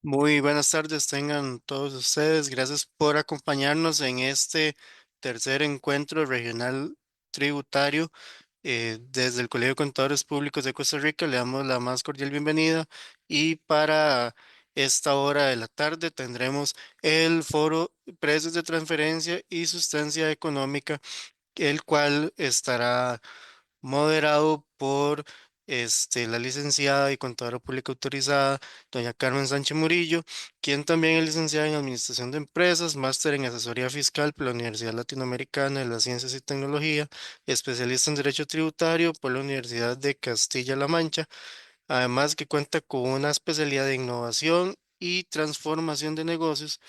Muy buenas tardes, tengan todos ustedes. Gracias por acompañarnos en este tercer encuentro regional tributario. Desde el Colegio de Contadores Públicos de Costa Rica le damos la más cordial bienvenida y para esta hora de la tarde tendremos el foro Precios de Transferencia y Sustancia Económica, el cual estará moderado por la licenciada y contadora pública autorizada, doña Carmen Sánchez Murillo, quien también es licenciada en Administración de Empresas, máster en Asesoría Fiscal por la Universidad Latinoamericana de las Ciencias y Tecnología, especialista en Derecho Tributario por la Universidad de Castilla-La Mancha, además que cuenta con una especialidad de Innovación y Transformación de Negocios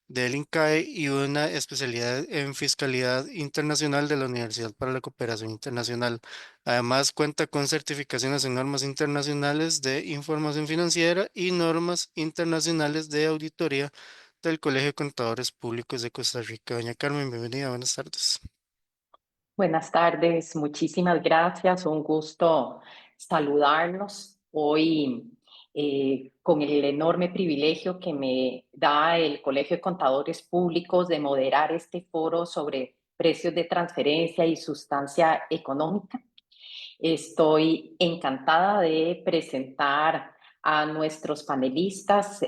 del INCAE y una especialidad en Fiscalidad Internacional de la Universidad para la Cooperación Internacional. Además, cuenta con certificaciones en normas internacionales de información financiera y normas internacionales de auditoría del Colegio de Contadores Públicos de Costa Rica. Doña Carmen, bienvenida, buenas tardes. Buenas tardes, muchísimas gracias. Un gusto saludarlos hoy con el enorme privilegio que me da el Colegio de Contadores Públicos de moderar este foro sobre precios de transferencia y sustancia económica. Estoy encantada de presentar a nuestros panelistas,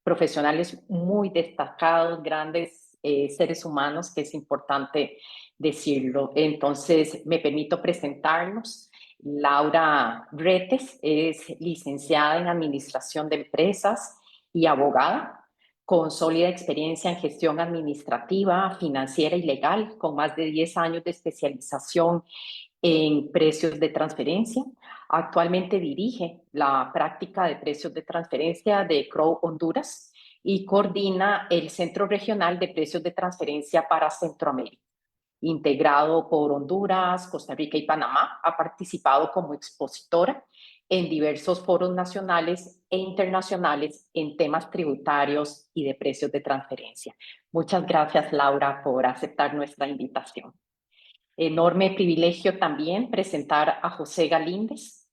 profesionales muy destacados, grandes seres humanos, que es importante decirlo. Entonces, me permito presentarlos. Laura Retes es licenciada en Administración de Empresas y abogada, con sólida experiencia en gestión administrativa, financiera y legal, con más de 10 años de especialización en precios de transferencia. Actualmente dirige la práctica de precios de transferencia de Crow Honduras y coordina el Centro Regional de Precios de Transferencia para Centroamérica. Integrado por Honduras, Costa Rica y Panamá, ha participado como expositora en diversos foros nacionales e internacionales en temas tributarios y de precios de transferencia. Muchas gracias, Laura, por aceptar nuestra invitación. Enorme privilegio también presentar a José Galíndez.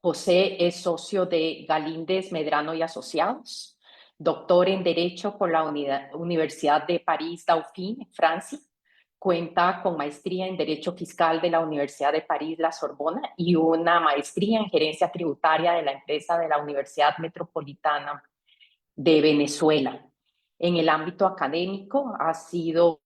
José es socio de Galíndez Medrano y Asociados, doctor en Derecho por la Universidad de París-Dauphine, Francia. Cuenta con maestría en Derecho Fiscal de la Universidad de París-La Sorbona y una maestría en Gerencia Tributaria de la empresa de la Universidad Metropolitana de Venezuela. En el ámbito académico ha sido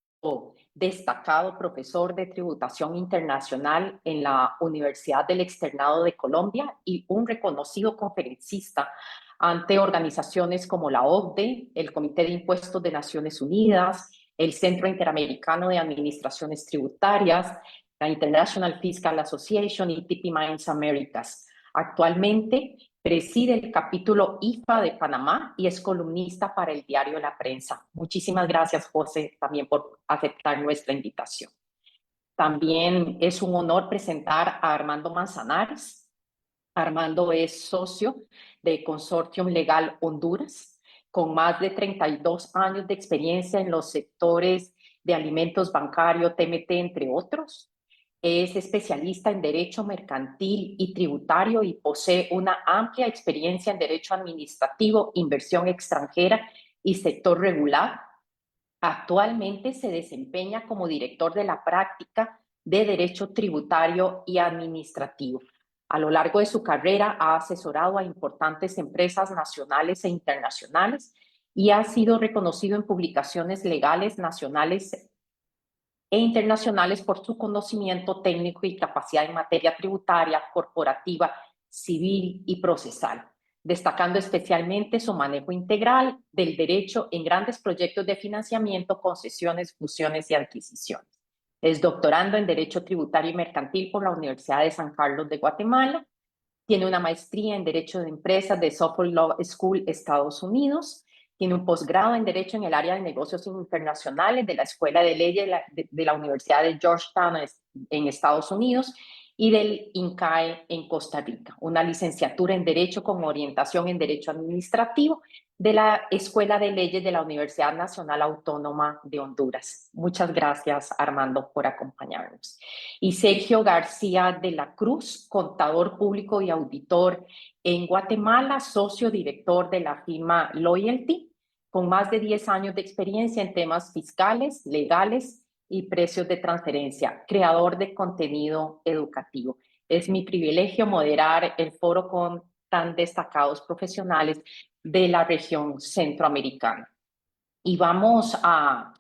destacado profesor de tributación internacional en la Universidad del Externado de Colombia y un reconocido conferencista ante organizaciones como la OCDE, el Comité de Impuestos de Naciones Unidas, el Centro Interamericano de Administraciones Tributarias, la International Fiscal Association y TP Minds Americas. Actualmente preside el capítulo IFA de Panamá y es columnista para el diario La Prensa. Muchísimas gracias, José, también por aceptar nuestra invitación. También es un honor presentar a Armando Manzanares. Armando es socio de Consortium Legal Honduras, con más de 32 años de experiencia en los sectores de alimentos bancario, TMT, entre otros. Es especialista en Derecho Mercantil y Tributario y posee una amplia experiencia en Derecho Administrativo, Inversión Extranjera y Sector Regular. Actualmente se desempeña como director de la práctica de Derecho Tributario y Administrativo. A lo largo de su carrera ha asesorado a importantes empresas nacionales e internacionales y ha sido reconocido en publicaciones legales nacionales e internacionales por su conocimiento técnico y capacidad en materia tributaria, corporativa, civil y procesal, destacando especialmente su manejo integral del derecho en grandes proyectos de financiamiento, concesiones, fusiones y adquisiciones. Es doctorando en Derecho Tributario y Mercantil por la Universidad de San Carlos de Guatemala. Tiene una maestría en Derecho de Empresas de Suffolk Law School, Estados Unidos. Tiene un posgrado en Derecho en el área de negocios internacionales de la Escuela de Leyes de la Universidad de Georgetown en Estados Unidos y del INCAE en Costa Rica. Una licenciatura en Derecho con orientación en Derecho Administrativo de la Escuela de Leyes de la Universidad Nacional Autónoma de Honduras. Muchas gracias, Armando, por acompañarnos. Y Sergio García de la Cruz, contador público y auditor en Guatemala, socio director de la firma Loyalty, con más de 10 años de experiencia en temas fiscales, legales y precios de transferencia, creador de contenido educativo. Es mi privilegio moderar el foro con tan destacados profesionales de la región centroamericana. Y vamos a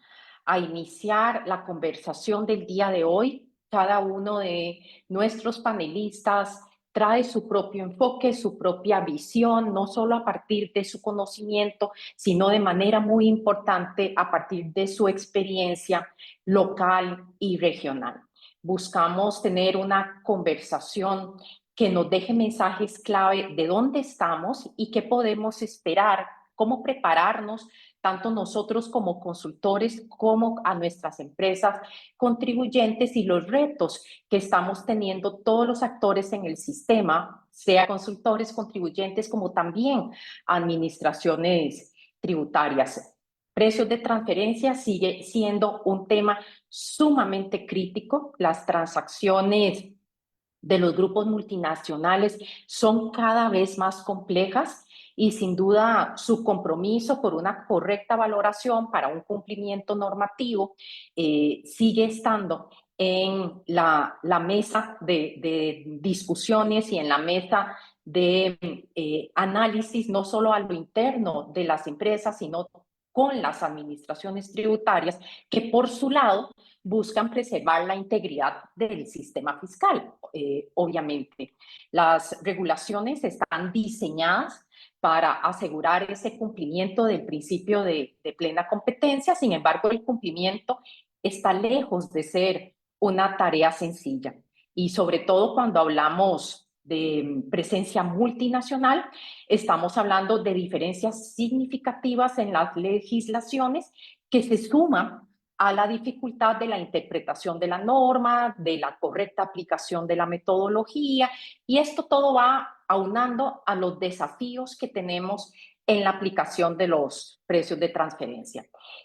iniciar la conversación del día de hoy. Cada uno de nuestros panelistas trae su propio enfoque, su propia visión, no solo a partir de su conocimiento, sino de manera muy importante a partir de su experiencia local y regional. Buscamos tener una conversación que nos deje mensajes clave de dónde estamos y qué podemos esperar, cómo prepararnos tanto nosotros como consultores, como a nuestras empresas contribuyentes y los retos que estamos teniendo todos los actores en el sistema, sea consultores, contribuyentes, como también administraciones tributarias. Precios de transferencia sigue siendo un tema sumamente crítico. Las transacciones de los grupos multinacionales son cada vez más complejas y sin duda su compromiso por una correcta valoración para un cumplimiento normativo sigue estando en la mesa de discusiones y en la mesa de análisis, no solo a lo interno de las empresas, sino con las administraciones tributarias, que por su lado buscan preservar la integridad del sistema fiscal. Obviamente, las regulaciones están diseñadas para asegurar ese cumplimiento del principio de plena competencia. Sin embargo, el cumplimiento está lejos de ser una tarea sencilla. Y sobre todo cuando hablamos de presencia multinacional, estamos hablando de diferencias significativas en las legislaciones que se suman a la dificultad de la interpretación de la norma, de la correcta aplicación de la metodología, y esto todo va aunando a los desafíos que tenemos en la aplicación de los precios de transferencia.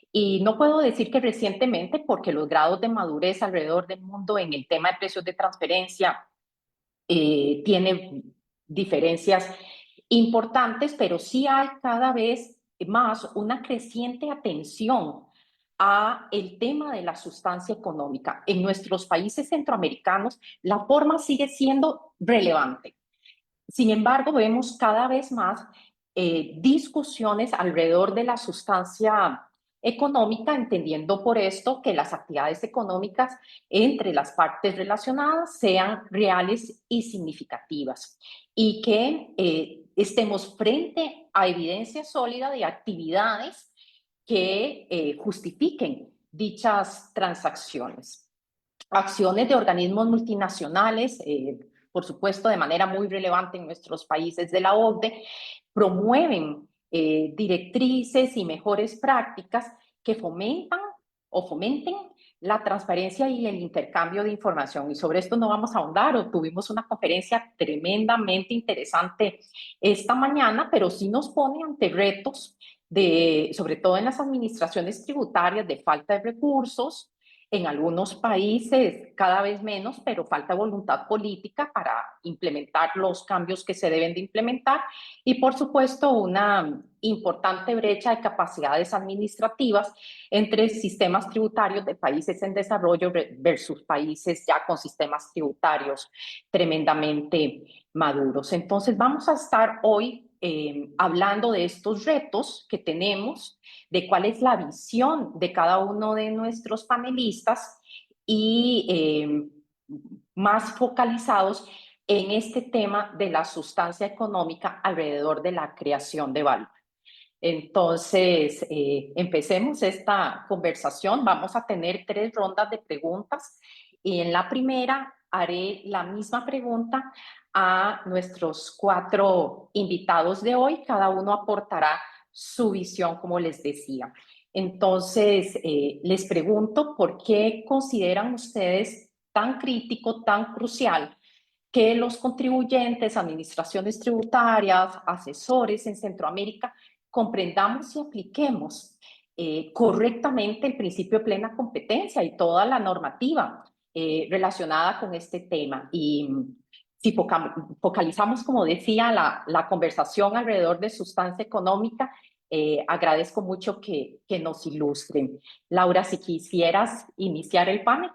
Y no puedo decir que recientemente, porque los grados de madurez alrededor del mundo en el tema de precios de transferencia tiene diferencias importantes, pero sí hay cada vez más una creciente atención a el tema de la sustancia económica. En nuestros países centroamericanos, la forma sigue siendo relevante. Sin embargo, vemos cada vez más discusiones alrededor de la sustancia económica, entendiendo por esto que las actividades económicas entre las partes relacionadas sean reales y significativas y que estemos frente a evidencia sólida de actividades que justifiquen dichas transacciones. Acciones de organismos multinacionales, por supuesto, de manera muy relevante en nuestros países de la OCDE, promueven directrices y mejores prácticas que fomentan o fomenten la transparencia y el intercambio de información. Y sobre esto no vamos a ahondar, tuvimos una conferencia tremendamente interesante esta mañana, pero sí nos pone ante retos sobre todo en las administraciones tributarias, de falta de recursos, en algunos países cada vez menos, pero falta voluntad política para implementar los cambios que se deben de implementar y, por supuesto, una importante brecha de capacidades administrativas entre sistemas tributarios de países en desarrollo versus países ya con sistemas tributarios tremendamente maduros. Entonces, vamos a estar hoy hablando de estos retos que tenemos, de cuál es la visión de cada uno de nuestros panelistas y más focalizados en este tema de la sustancia económica alrededor de la creación de valor. Entonces, empecemos esta conversación. Vamos a tener 3 rondas de preguntas y en la primera haré la misma pregunta a nuestros 4 invitados de hoy. Cada uno aportará su visión, como les decía. Entonces, les pregunto, ¿por qué consideran ustedes tan crítico, tan crucial que los contribuyentes, administraciones tributarias, asesores en Centroamérica comprendamos y apliquemos correctamente el principio de plena competencia y toda la normativa relacionada con este tema. Y si focalizamos, como decía, la conversación alrededor de sustancia económica, agradezco mucho que nos ilustren. Laura, si quisieras iniciar el panel.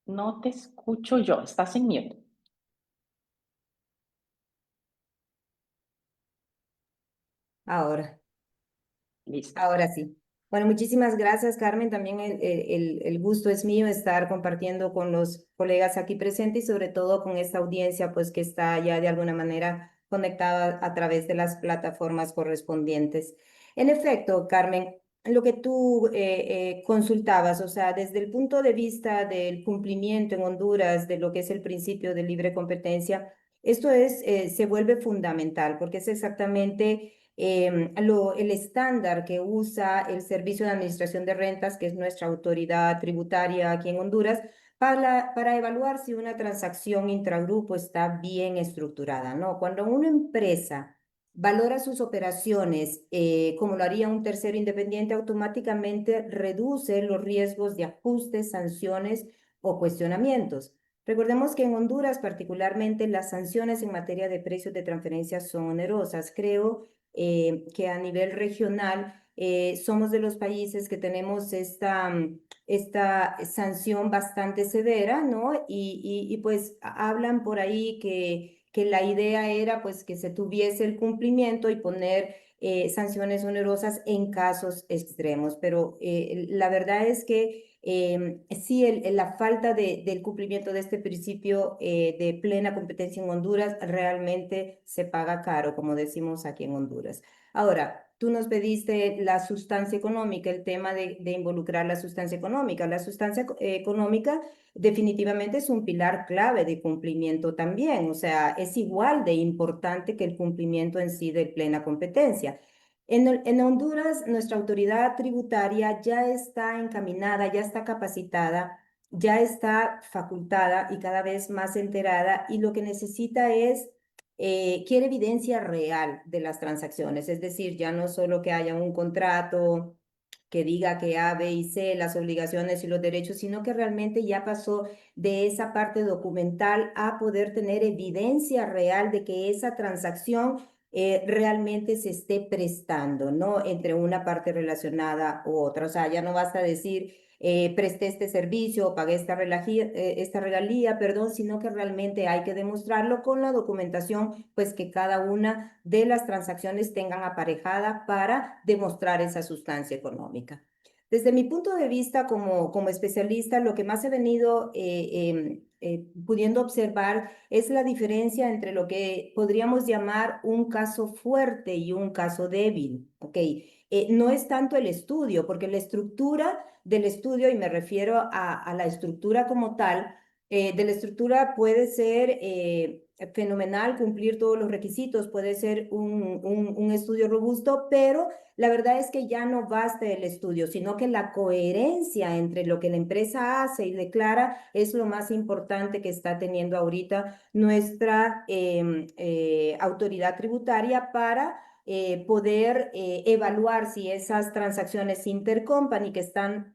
No te escucho yo, estás en mute. Ahora, Listo. ahora sí. Bueno, muchísimas gracias, Carmen. También el gusto es mío estar compartiendo con los colegas aquí presentes y sobre todo con esta audiencia, pues que está ya de alguna manera conectada a través de las plataformas correspondientes. En efecto, Carmen, lo que tú consultabas, o sea, desde el punto de vista del cumplimiento en Honduras de lo que es el principio de libre competencia, esto se vuelve fundamental porque es exactamente el estándar que usa el Servicio de Administración de Rentas, que es nuestra autoridad tributaria aquí en Honduras, para evaluar si una transacción intragrupo está bien estructurada, ¿no? Cuando una empresa valora sus operaciones como lo haría un tercero independiente, automáticamente reduce los riesgos de ajustes, sanciones o cuestionamientos. Recordemos que en Honduras, particularmente, las sanciones en materia de precios de transferencia son onerosas. Creo que a nivel regional somos de los países que tenemos esta sanción bastante severa, ¿no? Y pues hablan por ahí que la idea era pues que se tuviese el cumplimiento y poner sanciones onerosas en casos extremos, pero la verdad es que sí, la falta del cumplimiento de este principio de plena competencia en Honduras realmente se paga caro, como decimos aquí en Honduras. Ahora, tú nos pediste la sustancia económica, el tema de involucrar la sustancia económica. La sustancia económica definitivamente es un pilar clave de cumplimiento también, o sea, es igual de importante que el cumplimiento en sí de plena competencia. En Honduras, nuestra autoridad tributaria ya está encaminada, ya está capacitada, ya está facultada y cada vez más enterada y lo que necesita quiere evidencia real de las transacciones, es decir, ya no solo que haya un contrato que diga que A, B y C, las obligaciones y los derechos, sino que realmente ya pasó de esa parte documental a poder tener evidencia real de que esa transacción realmente se esté prestando, ¿no? Entre una parte relacionada u otra. O sea, ya no basta decir, presté este servicio o pagué esta regalía, perdón, sino que realmente hay que demostrarlo con la documentación, pues que cada una de las transacciones tengan aparejada para demostrar esa sustancia económica. Desde mi punto de vista como especialista, lo que más he venido pudiendo observar es la diferencia entre lo que podríamos llamar un caso fuerte y un caso débil. ¿Ok? No es tanto el estudio, porque la estructura del estudio, y me refiero a la estructura como tal, de la estructura puede ser fenomenal, cumplir todos los requisitos, puede ser un estudio robusto, pero la verdad es que ya no basta el estudio, sino que la coherencia entre lo que la empresa hace y declara es lo más importante que está teniendo ahorita nuestra autoridad tributaria para poder evaluar si esas transacciones intercompany que están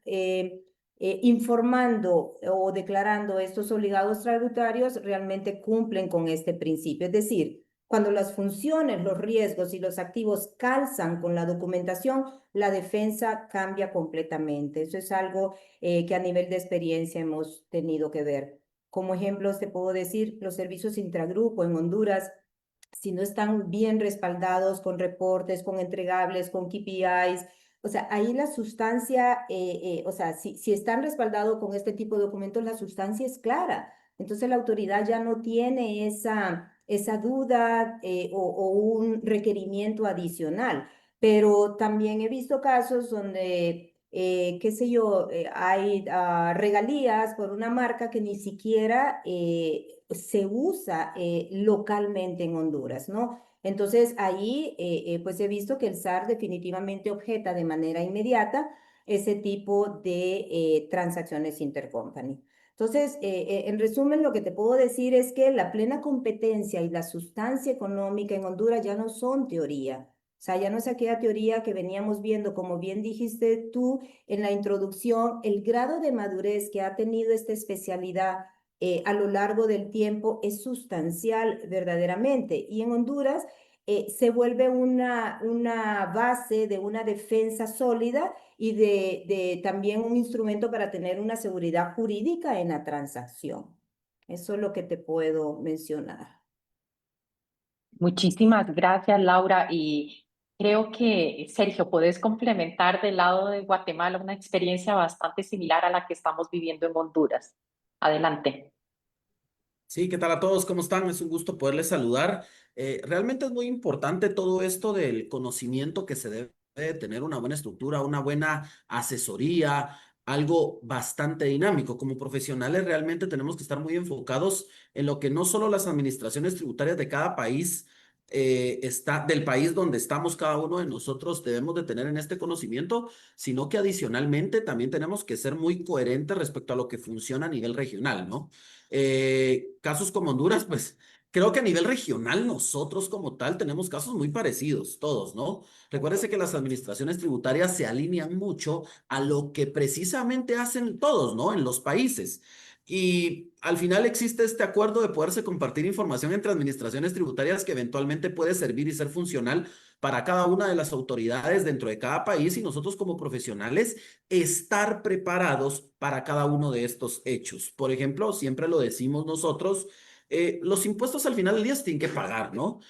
informando o declarando estos obligados tributarios realmente cumplen con este principio. Es decir, cuando las funciones, los riesgos y los activos calzan con la documentación, la defensa cambia completamente. Eso es algo que a nivel de experiencia hemos tenido que ver. Como ejemplos, te puedo decir, los servicios intragrupo en Honduras, si no están bien respaldados con reportes, con entregables, con KPIs, o sea, ahí la sustancia, o sea, si están respaldados con este tipo de documentos, la sustancia es clara. Entonces la autoridad ya no tiene esa duda o un requerimiento adicional. Pero también he visto casos donde, qué sé yo, hay regalías por una marca que ni siquiera se usa localmente en Honduras, ¿no? Entonces ahí pues he visto que el SAR definitivamente objeta de manera inmediata ese tipo de transacciones intercompany. Entonces, en resumen, lo que te puedo decir es que la plena competencia y la sustancia económica en Honduras ya no son teoría. O sea, ya no es aquella teoría que veníamos viendo, como bien dijiste tú en la introducción, el grado de madurez que ha tenido esta especialidad a lo largo del tiempo es sustancial verdaderamente. Y en Honduras se vuelve una base de una defensa sólida y también un instrumento para tener una seguridad jurídica en la transacción. Eso es lo que te puedo mencionar. Muchísimas gracias, Laura. Y creo que, Sergio, puedes complementar del lado de Guatemala una experiencia bastante similar a la que estamos viviendo en Honduras. Adelante. Sí, ¿qué tal a todos? ¿Cómo están? Es un gusto poderles saludar. Realmente es muy importante todo esto del conocimiento que se debe de tener una buena estructura, una buena asesoría, algo bastante dinámico. Como profesionales realmente tenemos que estar muy enfocados en lo que no solo las administraciones tributarias de cada país del país donde estamos cada uno de nosotros debemos de tener en este conocimiento, sino que adicionalmente también tenemos que ser muy coherentes respecto a lo que funciona a nivel regional, ¿no? Casos como Honduras, pues creo que a nivel regional nosotros como tal tenemos casos muy parecidos, todos, ¿no? Recuérdese que las administraciones tributarias se alinean mucho a lo que precisamente hacen todos, ¿no? En los países. Y al final existe este acuerdo de poderse compartir información entre administraciones tributarias que eventualmente puede servir y ser funcional para cada una de las autoridades dentro de cada país y nosotros como profesionales estar preparados para cada uno de estos hechos. Por ejemplo, siempre lo decimos nosotros, los impuestos al final del día se tienen que pagar, ¿no?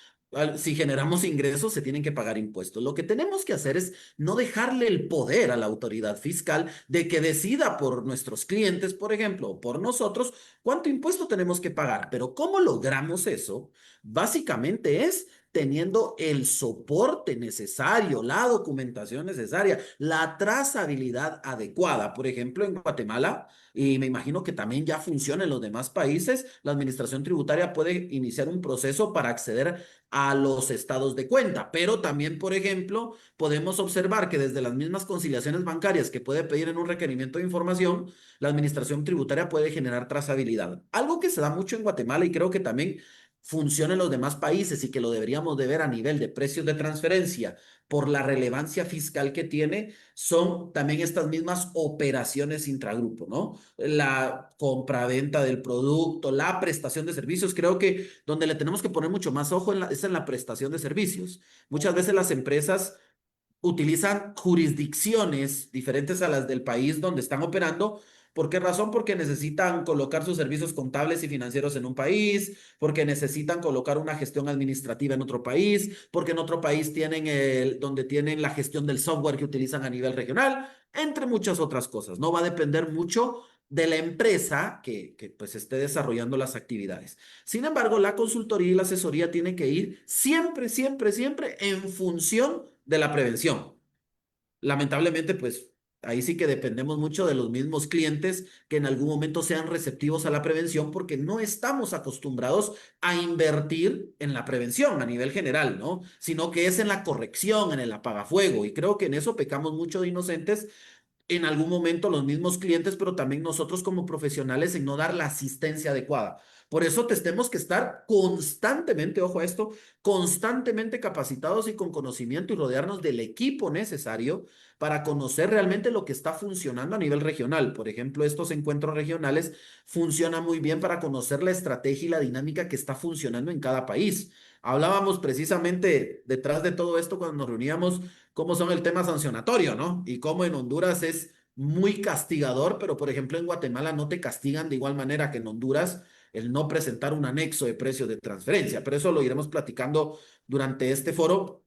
Si generamos ingresos, se tienen que pagar impuestos. Lo que tenemos que hacer es no dejarle el poder a la autoridad fiscal de que decida por nuestros clientes, por ejemplo, o por nosotros, cuánto impuesto tenemos que pagar. Pero ¿cómo logramos eso? Básicamente es teniendo el soporte necesario, la documentación necesaria, la trazabilidad adecuada. Por ejemplo, en Guatemala, y me imagino que también ya funciona en los demás países, la administración tributaria puede iniciar un proceso para acceder a los estados de cuenta, pero también, por ejemplo, podemos observar que desde las mismas conciliaciones bancarias que puede pedir en un requerimiento de información, la administración tributaria puede generar trazabilidad. Algo que se da mucho en Guatemala y creo que también funciona en los demás países y que lo deberíamos de ver a nivel de precios de transferencia por la relevancia fiscal que tiene, son también estas mismas operaciones intragrupo, ¿no? La compra-venta del producto, la prestación de servicios, creo que donde le tenemos que poner mucho más ojo es en la prestación de servicios. Muchas veces las empresas utilizan jurisdicciones diferentes a las del país donde están operando. ¿Por qué razón? Porque necesitan colocar sus servicios contables y financieros en un país, porque necesitan colocar una gestión administrativa en otro país, porque en otro país tienen donde tienen la gestión del software que utilizan a nivel regional, entre muchas otras cosas. No va a depender mucho de la empresa que pues esté desarrollando las actividades. Sin embargo, la consultoría y la asesoría tienen que ir siempre, siempre, siempre en función de la prevención. Lamentablemente, pues ahí sí que dependemos mucho de los mismos clientes que en algún momento sean receptivos a la prevención porque no estamos acostumbrados a invertir en la prevención a nivel general, ¿no? Sino que es en la corrección, en el apagafuego. Y creo que en eso pecamos mucho de inocentes en algún momento los mismos clientes, pero también nosotros como profesionales en no dar la asistencia adecuada. Por eso tenemos que estar constantemente, ojo a esto, constantemente capacitados y con conocimiento y rodearnos del equipo necesario para conocer realmente lo que está funcionando a nivel regional. Por ejemplo, estos encuentros regionales funcionan muy bien para conocer la estrategia y la dinámica que está funcionando en cada país. Hablábamos precisamente detrás de todo esto cuando nos reuníamos cómo son el tema sancionatorio, ¿no? Y cómo en Honduras es muy castigador, pero por ejemplo en Guatemala no te castigan de igual manera que en Honduras el no presentar un anexo de precio de transferencia. Pero eso lo iremos platicando durante este foro.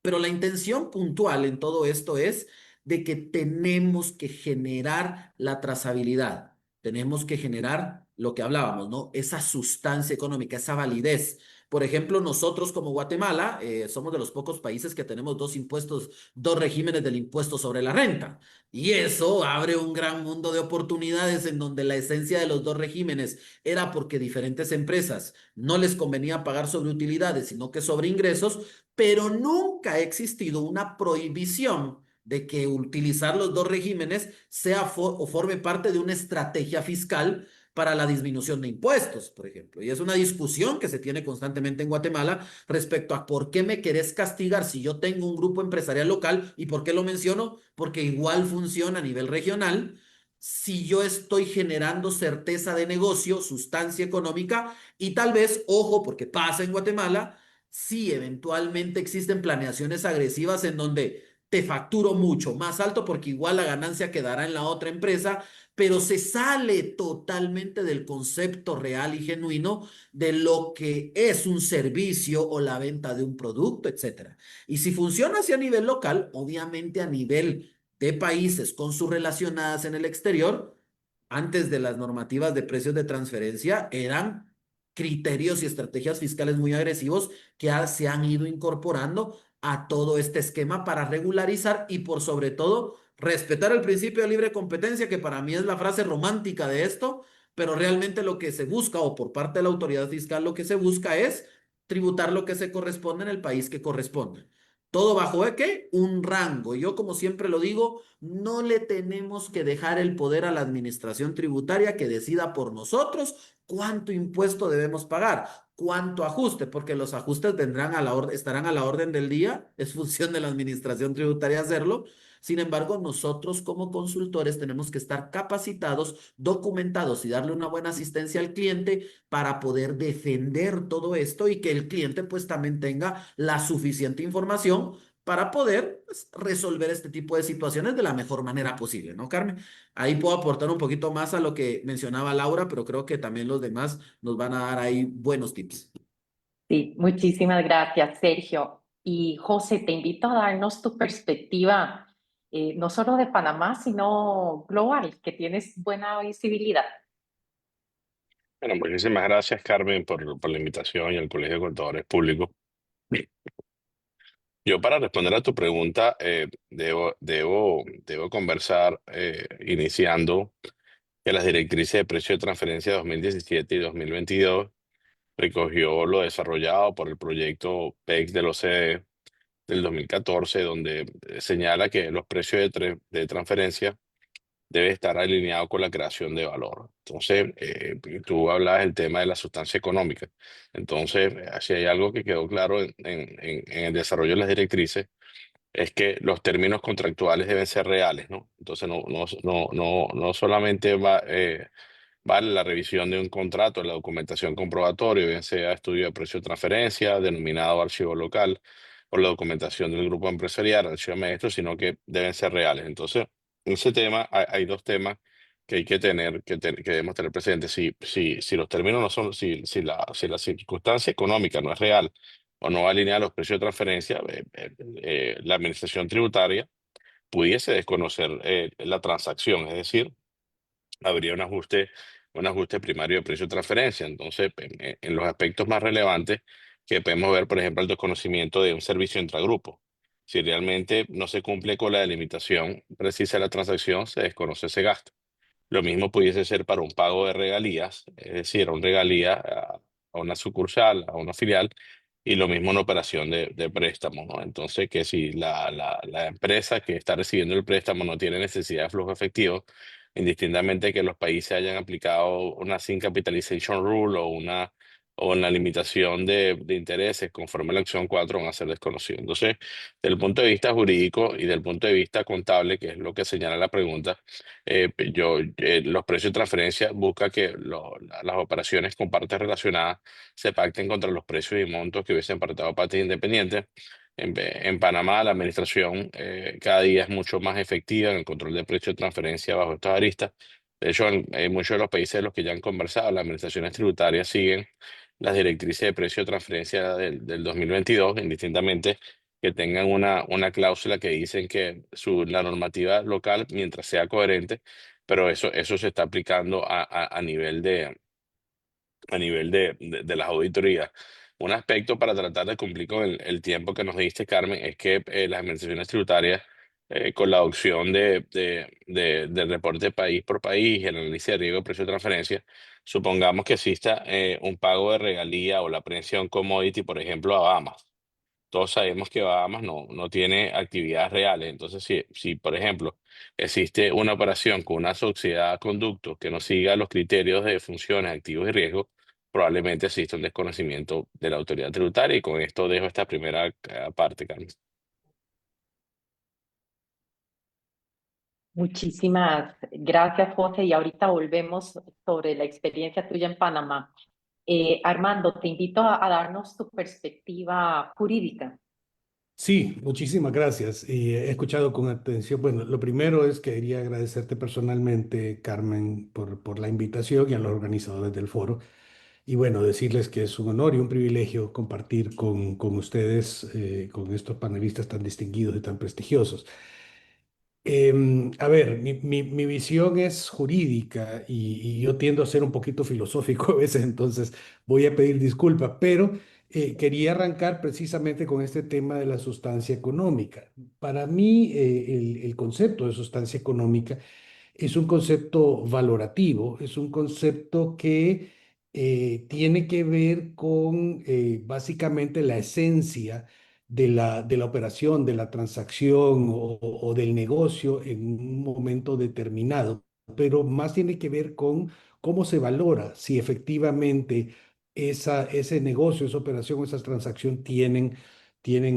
Pero la intención puntual en todo esto es de que tenemos que generar la trazabilidad, tenemos que generar lo que hablábamos, ¿no? Esa sustancia económica, esa validez. Por ejemplo, nosotros como Guatemala somos de los pocos países que tenemos dos impuestos, dos regímenes del impuesto sobre la renta. Y eso abre un gran mundo de oportunidades en donde la esencia de los dos regímenes era porque diferentes empresas no les convenía pagar sobre utilidades, sino que sobre ingresos, pero nunca ha existido una prohibición de que utilizar los dos regímenes sea o forme parte de una estrategia fiscal para la disminución de impuestos, por ejemplo. Y es una discusión que se tiene constantemente en Guatemala respecto a por qué me querés castigar si yo tengo un grupo empresarial local. ¿Y por qué lo menciono? Porque igual funciona a nivel regional. Si yo estoy generando certeza de negocio, sustancia económica, y tal vez, ojo, porque pasa en Guatemala, si eventualmente existen planeaciones agresivas en donde te facturo mucho más alto porque igual la ganancia quedará en la otra empresa, pero se sale totalmente del concepto real y genuino de lo que es un servicio o la venta de un producto, etcétera. Y si funciona así a nivel local, obviamente a nivel de países con sus relacionadas en el exterior, antes de las normativas de precios de transferencia, eran criterios y estrategias fiscales muy agresivos que se han ido incorporando a todo este esquema para regularizar y por sobre todo respetar el principio de libre competencia, que para mí es la frase romántica de esto, pero realmente lo que se busca, o por parte de la autoridad fiscal, lo que se busca es tributar lo que se corresponde en el país que corresponde. Todo bajo ¿qué? Un rango. Yo, como siempre lo digo, no le tenemos que dejar el poder a la administración tributaria que decida por nosotros cuánto impuesto debemos pagar, cuánto ajuste, porque los ajustes vendrán a la estarán a la orden del día, es función de la administración tributaria hacerlo. Sin embargo, nosotros como consultores tenemos que estar capacitados, documentados y darle una buena asistencia al cliente para poder defender todo esto y que el cliente pues también tenga la suficiente información para poder pues, resolver este tipo de situaciones de la mejor manera posible, ¿no, Carmen? Ahí puedo aportar un poquito más a lo que mencionaba Laura, pero creo que también los demás nos van a dar ahí buenos tips. Sí, muchísimas gracias, Sergio. Y José, te invito a darnos tu perspectiva, no solo de Panamá, sino global, que tienes buena visibilidad. Bueno, muchísimas gracias, Carmen, por la invitación y al Colegio de Contadores Públicos. Yo para responder a tu pregunta, debo conversar iniciando que las directrices de precio de transferencia 2017 y 2022 recogió lo desarrollado por el proyecto PEX del OCDE del 2014, donde señala que los precios de transferencia debe estar alineado con la creación de valor. Entonces, tú hablabas del tema de la sustancia económica. Entonces, si hay algo que quedó claro en el desarrollo de las directrices, es que los términos contractuales deben ser reales, ¿no? Entonces, no solamente vale la revisión de un contrato, la documentación comprobatoria, bien sea estudio de precio de transferencia, denominado archivo local, o la documentación del grupo empresarial, archivo maestro, sino que deben ser reales. Entonces, en ese tema hay dos temas que hay que tener, que debemos tener presentes. Si los términos no son, si la circunstancia económica no es real o no alinea los precios de transferencia, la administración tributaria pudiese desconocer la transacción, es decir, habría un ajuste primario de precio de transferencia. Entonces, en los aspectos más relevantes que podemos ver, por ejemplo, el desconocimiento de un servicio intragrupo. Si realmente no se cumple con la delimitación precisa de la transacción, se desconoce ese gasto. Lo mismo pudiese ser para un pago de regalías, es decir, un regalía a una sucursal, a una filial, y lo mismo en operación de préstamo, ¿no? Entonces, que si la empresa que está recibiendo el préstamo no tiene necesidad de flujo efectivo, indistintamente que los países hayan aplicado una Sin Capitalization Rule o una limitación de intereses conforme a la acción 4 van a ser desconocidos. Entonces, desde el punto de vista jurídico y del punto de vista contable, que es lo que señala la pregunta, los precios de transferencia busca que las operaciones con partes relacionadas se pacten contra los precios y montos que hubiesen pactado partes independientes. En Panamá, la administración cada día es mucho más efectiva en el control de precios de transferencia bajo estas aristas. De hecho, en muchos de los países de los que ya han conversado, las administraciones tributarias siguen las directrices de precio de transferencia del 2022, indistintamente que tengan una cláusula que dicen que la normativa local, mientras sea coherente, pero eso se está aplicando a nivel de las auditorías. Un aspecto para tratar de cumplir con el tiempo que nos diste, Carmen, es que las administraciones tributarias, con la adopción del reporte país por país y el análisis de riesgo de precio de transferencia, supongamos que exista un pago de regalía o la aprehensión commodity, por ejemplo, a Bahamas. todos sabemos que Bahamas no tiene actividades reales. Entonces, si, por ejemplo, existe una operación con una sociedad conducto que no siga los criterios de funciones, activos y riesgos, probablemente exista un desconocimiento de la autoridad tributaria. Y con esto dejo esta primera parte, Carmen. Muchísimas gracias, José. Y ahorita volvemos sobre la experiencia tuya en Panamá. Armando, te invito a darnos tu perspectiva jurídica. Sí, muchísimas gracias. Y he escuchado con atención. Bueno, lo primero es que quería agradecerte personalmente, Carmen, por la invitación y a los organizadores del foro. Y bueno, decirles que es un honor y un privilegio compartir con ustedes, con estos panelistas tan distinguidos y tan prestigiosos. A ver, mi visión es jurídica y yo tiendo a ser un poquito filosófico a veces, entonces voy a pedir disculpas, pero quería arrancar precisamente con este tema de la sustancia económica. Para mí, el concepto de sustancia económica es un concepto valorativo, es un concepto que tiene que ver con básicamente la esencia de la operación, de la transacción o del negocio en un momento determinado, pero más tiene que ver con cómo se valora si efectivamente ese negocio, esa operación o esa transacción tienen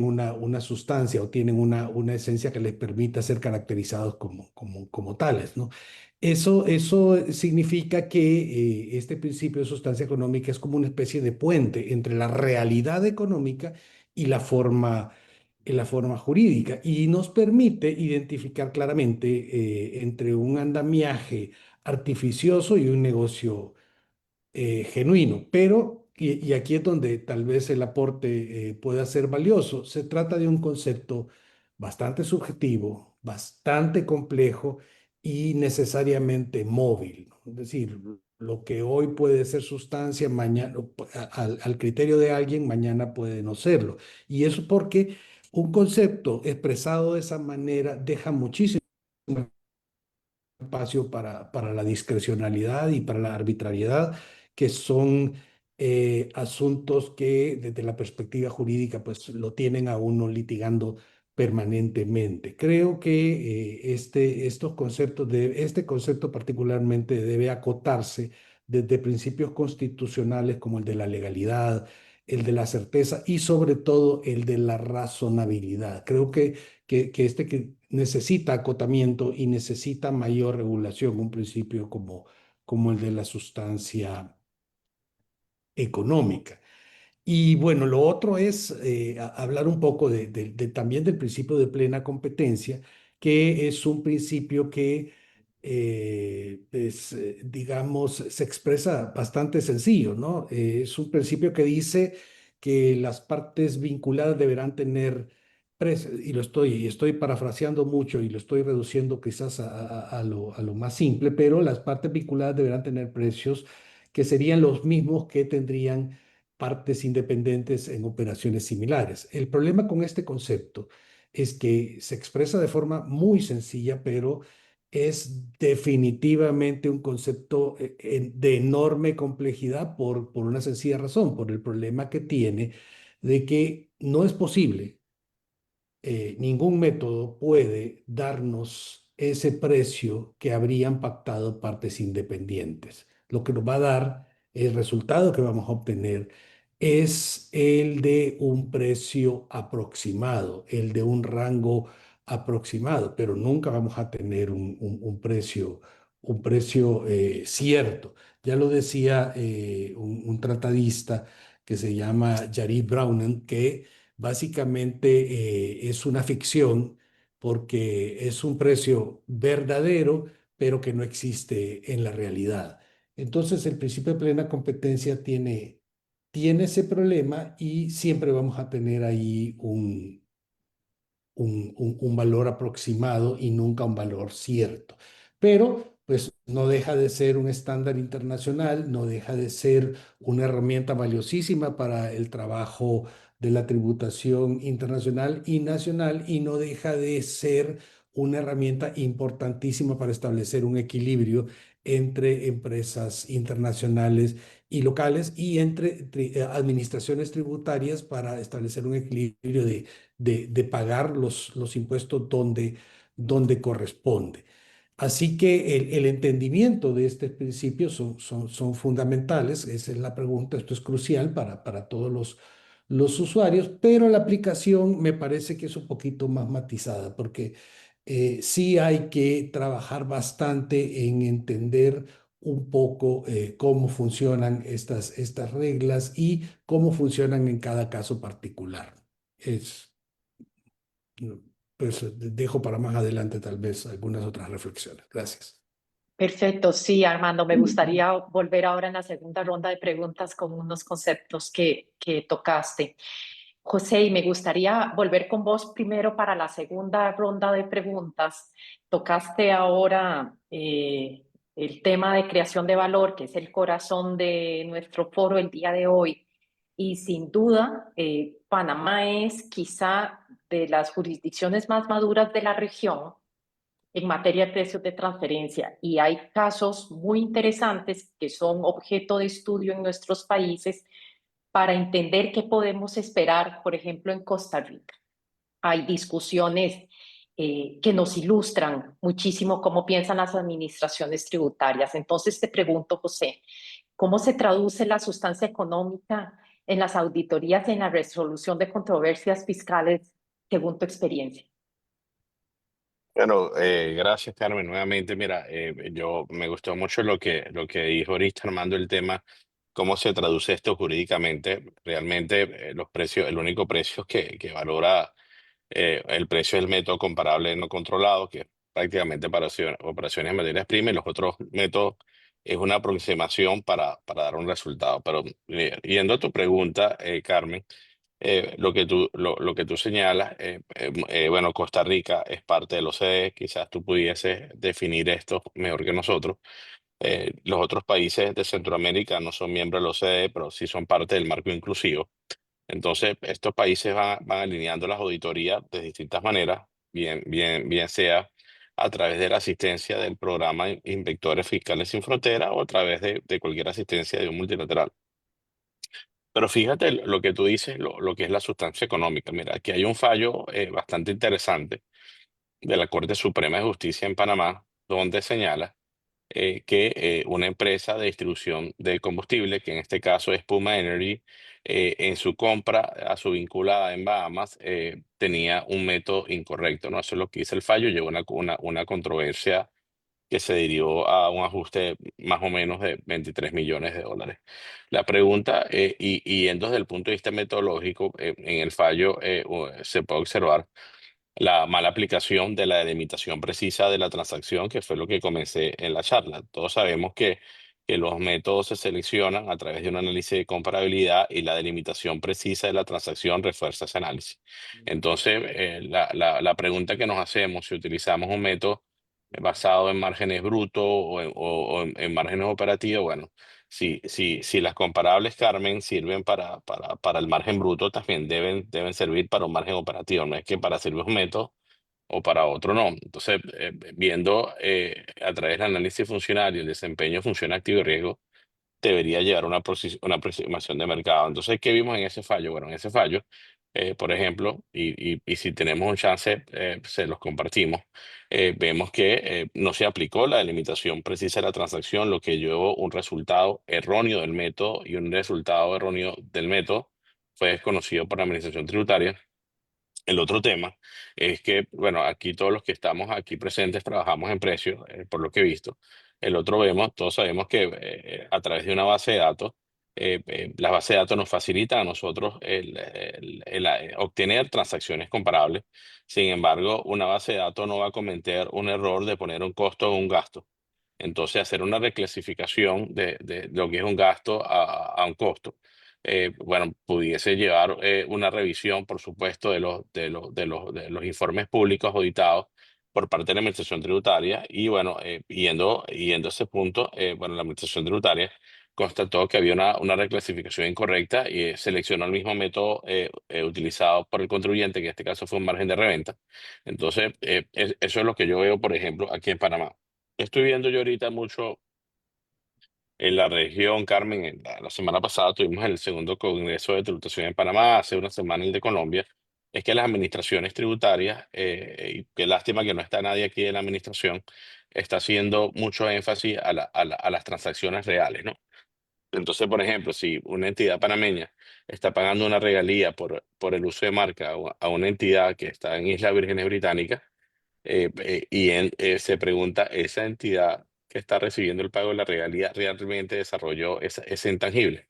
una sustancia o tienen una esencia que les permita ser caracterizados como tales, ¿no? Eso significa que este principio de sustancia económica es como una especie de puente entre la realidad económica y la forma jurídica y nos permite identificar claramente entre un andamiaje artificioso y un negocio genuino, pero, y aquí es donde tal vez el aporte pueda ser valioso, se trata de un concepto bastante subjetivo, bastante complejo y necesariamente móvil, ¿no? Es decir, lo que hoy puede ser sustancia, mañana, al criterio de alguien, mañana puede no serlo. Y eso porque un concepto expresado de esa manera deja muchísimo espacio para la discrecionalidad y para la arbitrariedad, que son asuntos que desde la perspectiva jurídica pues lo tienen a uno litigando permanentemente. Creo que este concepto particularmente debe acotarse desde principios constitucionales como el de la legalidad, el de la certeza y sobre todo el de la razonabilidad. Creo que necesita acotamiento y necesita mayor regulación, un principio como el de la sustancia económica. Y bueno, lo otro es hablar un poco también del principio de plena competencia, que es un principio que, digamos, se expresa bastante sencillo, ¿no? Es un principio que dice que las partes vinculadas deberán tener y estoy parafraseando mucho y lo estoy reduciendo quizás a lo más simple, pero las partes vinculadas deberán tener precios que serían los mismos que tendrían partes independientes en operaciones similares. El problema con este concepto es que se expresa de forma muy sencilla, pero es definitivamente un concepto de enorme complejidad por una sencilla razón, por el problema que tiene de que no es posible, ningún método puede darnos ese precio que habrían pactado partes independientes. Lo que nos va a dar, el resultado que vamos a obtener es el de un precio aproximado, el de un rango aproximado, pero nunca vamos a tener un precio cierto. Ya lo decía un tratadista que se llama Jared Browning, que básicamente es una ficción porque es un precio verdadero, pero que no existe en la realidad. Entonces, el principio de plena competencia tiene ese problema y siempre vamos a tener ahí un valor aproximado y nunca un valor cierto. Pero pues no deja de ser un estándar internacional, no deja de ser una herramienta valiosísima para el trabajo de la tributación internacional y nacional y no deja de ser una herramienta importantísima para establecer un equilibrio entre empresas internacionales y locales y entre administraciones tributarias para establecer un equilibrio de pagar los impuestos donde corresponde. Así que el entendimiento de este principio son fundamentales. Esa es la pregunta. Esto es crucial para todos los usuarios, pero la aplicación me parece que es un poquito más matizada porque sí hay que trabajar bastante en entender un poco cómo funcionan estas reglas y cómo funcionan en cada caso particular. Es, no, pues dejo para más adelante tal vez algunas otras reflexiones. Gracias. Perfecto, sí, Armando, me gustaría volver ahora en la segunda ronda de preguntas con unos conceptos que tocaste. José, y me gustaría volver con vos primero para la segunda ronda de preguntas. Tocaste ahora el tema de creación de valor, que es el corazón de nuestro foro el día de hoy. Y sin duda, Panamá es quizá de las jurisdicciones más maduras de la región en materia de precios de transferencia, y hay casos muy interesantes que son objeto de estudio en nuestros países para entender qué podemos esperar, por ejemplo, en Costa Rica. Hay discusiones que nos ilustran muchísimo cómo piensan las administraciones tributarias. Entonces te pregunto, José, ¿cómo se traduce la sustancia económica en las auditorías y en la resolución de controversias fiscales según tu experiencia? Bueno, gracias, Carmen. Nuevamente, mira, yo me gustó mucho lo que dijo ahorita Armando, el tema, cómo se traduce esto jurídicamente. Realmente, los precios, el único precio que valora el precio del método comparable no controlado, que es prácticamente para operaciones de materias primas, y los otros métodos es una aproximación para dar un resultado. Pero yendo a tu pregunta, Carmen, lo que tú señalas, bueno, Costa Rica es parte de la OCDE, quizás tú pudieses definir esto mejor que nosotros. Los otros países de Centroamérica no son miembros de la OCDE, pero sí son parte del marco inclusivo. Entonces, estos países van alineando las auditorías de distintas maneras, bien sea a través de la asistencia del programa Inspectores Fiscales Sin Frontera o a través de cualquier asistencia de un multilateral. Pero fíjate lo que tú dices, lo que es la sustancia económica. Mira, aquí hay un fallo bastante interesante de la Corte Suprema de Justicia en Panamá, donde señala que una empresa de distribución de combustible, que en este caso es Puma Energy, en su compra a su vinculada en Bahamas, tenía un método incorrecto, ¿no? Eso es lo que dice el fallo, llegó una controversia que se derivó a un ajuste más o menos de 23 millones de dólares. La pregunta, y yendo desde el punto de vista metodológico, en el fallo se puede observar la mala aplicación de la delimitación precisa de la transacción, que fue lo que comencé en la charla. Todos sabemos que los métodos se seleccionan a través de un análisis de comparabilidad y la delimitación precisa de la transacción refuerza ese análisis. Entonces, la pregunta que nos hacemos si utilizamos un método basado en márgenes brutos o en márgenes operativos, bueno, si las comparables, Carmen, sirven para el margen bruto, también deben servir para un margen operativo. No es que para servir un método o para otro no. Entonces, viendo a través del análisis funcional y el desempeño de función activo y riesgo, debería llevar una aproximación de mercado. Entonces, ¿qué vimos en ese fallo? Bueno, en ese fallo, por ejemplo, y si tenemos un chance, se los compartimos, vemos que no se aplicó la delimitación precisa de la transacción, lo que llevó un resultado erróneo del método, y un resultado erróneo del método fue desconocido por la Administración Tributaria. El otro tema es que, bueno, aquí todos los que estamos aquí presentes trabajamos en precios, por lo que he visto. El otro vemos, todos sabemos que a través de una base de datos, las bases de datos nos facilitan a nosotros obtener transacciones comparables. Sin embargo, una base de datos no va a cometer un error de poner un costo o un gasto. Entonces, hacer una reclasificación de lo que es un gasto a un costo, bueno, pudiese llevar una revisión, por supuesto, de los informes públicos auditados por parte de la Administración Tributaria. Y bueno, yendo a ese punto, bueno, la Administración Tributaria constató que había una reclasificación incorrecta y seleccionó el mismo método utilizado por el contribuyente, que en este caso fue un margen de reventa. Entonces, eso es lo que yo veo, por ejemplo, aquí en Panamá. Estoy viendo yo ahorita mucho en la región, Carmen. La semana pasada tuvimos el segundo Congreso de Tributación en Panamá, hace una semana el de Colombia. Es que las administraciones tributarias, y qué lástima que no está nadie aquí de la administración, está haciendo mucho énfasis a las transacciones reales, ¿no? Entonces, por ejemplo, si una entidad panameña está pagando una regalía por el uso de marca a una entidad que está en Islas Vírgenes Británicas, se pregunta, ¿esa entidad que está recibiendo el pago de la regalía realmente desarrolló ese intangible?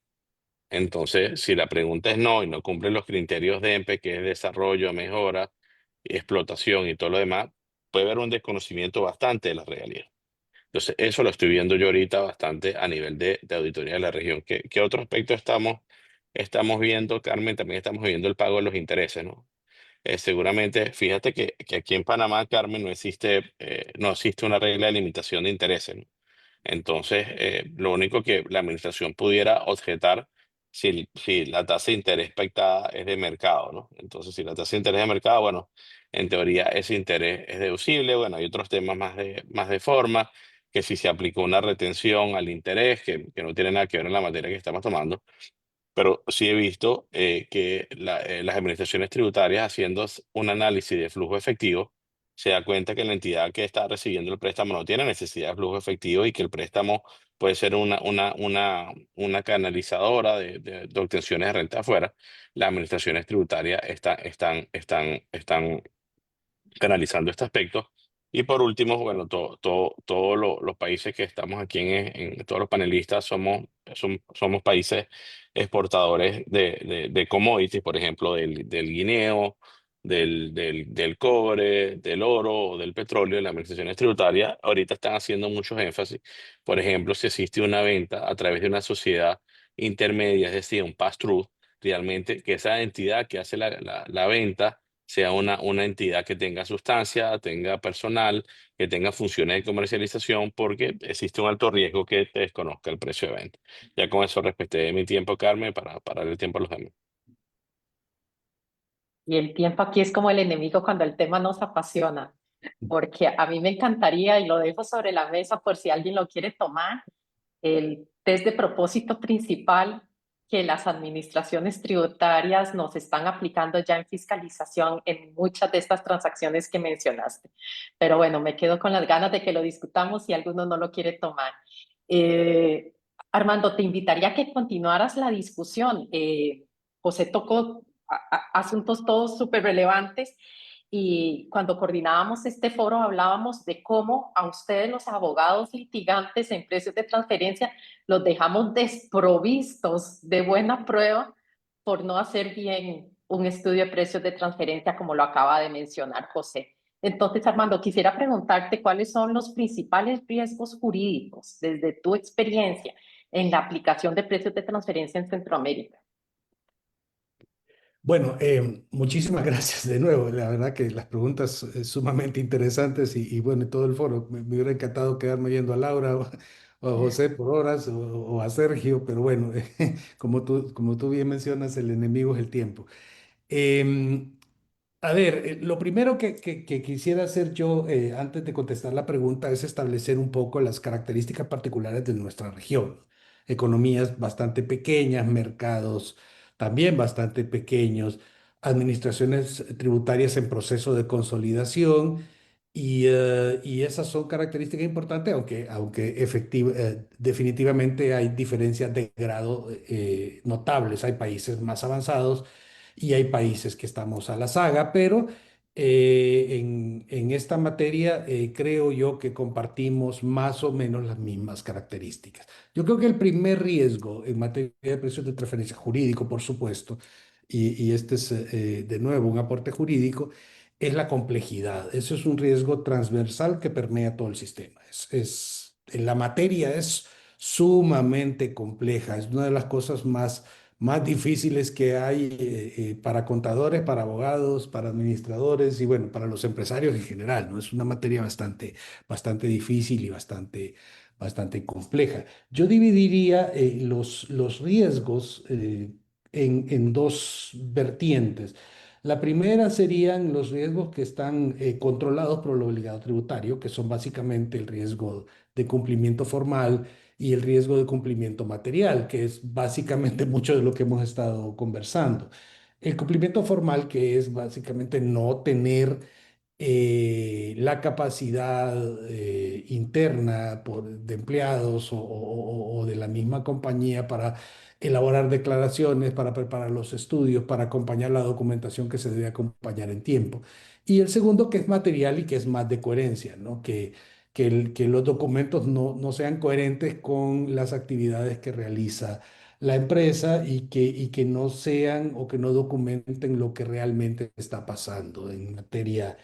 Entonces, si la pregunta es no y no cumple los criterios de EMPE, que es desarrollo, mejora, explotación y todo lo demás, puede haber un desconocimiento bastante de la regalía. Entonces, eso lo estoy viendo yo ahorita bastante a nivel de auditoría de la región. ¿Qué otro aspecto estamos viendo, Carmen? También estamos viendo el pago de los intereses, ¿no? Seguramente, fíjate que aquí en Panamá, Carmen, no existe una regla de limitación de intereses, ¿no? Entonces, lo único que la administración pudiera objetar si la tasa de interés pactada es de mercado, ¿no? Entonces, si la tasa de interés de mercado, bueno, en teoría ese interés es deducible. Bueno, hay otros temas más de forma, que si se aplicó una retención al interés, que no tiene nada que ver en la materia que estamos tomando. Pero sí he visto que las administraciones tributarias, haciendo un análisis de flujo efectivo, se da cuenta que la entidad que está recibiendo el préstamo no tiene necesidad de flujo efectivo y que el préstamo puede ser una canalizadora de obtenciones de renta afuera. Las administraciones tributarias están canalizando este aspecto. Y por último, bueno, todos los países que estamos aquí todos los panelistas somos países exportadores de commodities, por ejemplo, del guineo, del cobre, del oro o del petróleo. Las administraciones tributarias ahorita están haciendo muchos énfasis. Por ejemplo, si existe una venta a través de una sociedad intermedia, es decir, un pass-through, realmente que esa entidad que hace la venta sea una entidad que tenga sustancia, tenga personal, que tenga funciones de comercialización, porque existe un alto riesgo que te desconozca el precio de venta. Ya con eso respeté mi tiempo, Carmen, para darle el tiempo a los demás. Y el tiempo aquí es como el enemigo cuando el tema nos apasiona, porque a mí me encantaría, y lo dejo sobre la mesa por si alguien lo quiere tomar, el test de propósito principal que las administraciones tributarias nos están aplicando ya en fiscalización en muchas de estas transacciones que mencionaste. Pero bueno, me quedo con las ganas de que lo discutamos si alguno no lo quiere tomar. Eh, Armando, te invitaría a que continuaras la discusión. José tocó asuntos todos súper relevantes y cuando coordinábamos este foro hablábamos de cómo a ustedes los abogados litigantes en precios de transferencia los dejamos desprovistos de buena prueba por no hacer bien un estudio de precios de transferencia como lo acaba de mencionar José. Entonces, Armando, quisiera preguntarte cuáles son los principales riesgos jurídicos desde tu experiencia en la aplicación de precios de transferencia en Centroamérica. Bueno, muchísimas gracias de nuevo. La verdad que las preguntas sumamente interesantes y bueno, todo el foro. Me hubiera encantado quedarme viendo a Laura o a José por horas o a Sergio, pero bueno, como tú bien mencionas, el enemigo es el tiempo. Em, a ver, lo primero que quisiera hacer yo antes de contestar la pregunta es establecer un poco las características particulares de nuestra región. Economías bastante pequeñas, mercados también bastante pequeños, administraciones tributarias en proceso de consolidación y esas son características importantes, aunque definitivamente hay diferencias de grado notables. Hay países más avanzados y hay países que estamos a la saga, pero en esta materia creo yo que compartimos más o menos las mismas características. Yo creo que el primer riesgo en materia de precios de transferencia jurídico, por supuesto, y este es de nuevo un aporte jurídico, es la complejidad. Eso es un riesgo transversal que permea todo el sistema. La materia es sumamente compleja, es una de las cosas más difíciles que hay para contadores, para abogados, para administradores y bueno, para los empresarios en general, ¿no? Es una materia bastante difícil y bastante compleja. Yo dividiría los riesgos en dos vertientes. La primera serían los riesgos que están controlados por el obligado tributario, que son básicamente el riesgo de cumplimiento formal y el riesgo de cumplimiento material, que es básicamente mucho de lo que hemos estado conversando. El cumplimiento formal, que es básicamente no tener la capacidad interna de empleados o de la misma compañía para elaborar declaraciones, para preparar los estudios, para acompañar la documentación que se debe acompañar en tiempo. Y el segundo, que es material y que es más de coherencia, ¿no? Que los documentos no sean coherentes con las actividades que realiza la empresa y que no sean o que no documenten lo que realmente está pasando en materia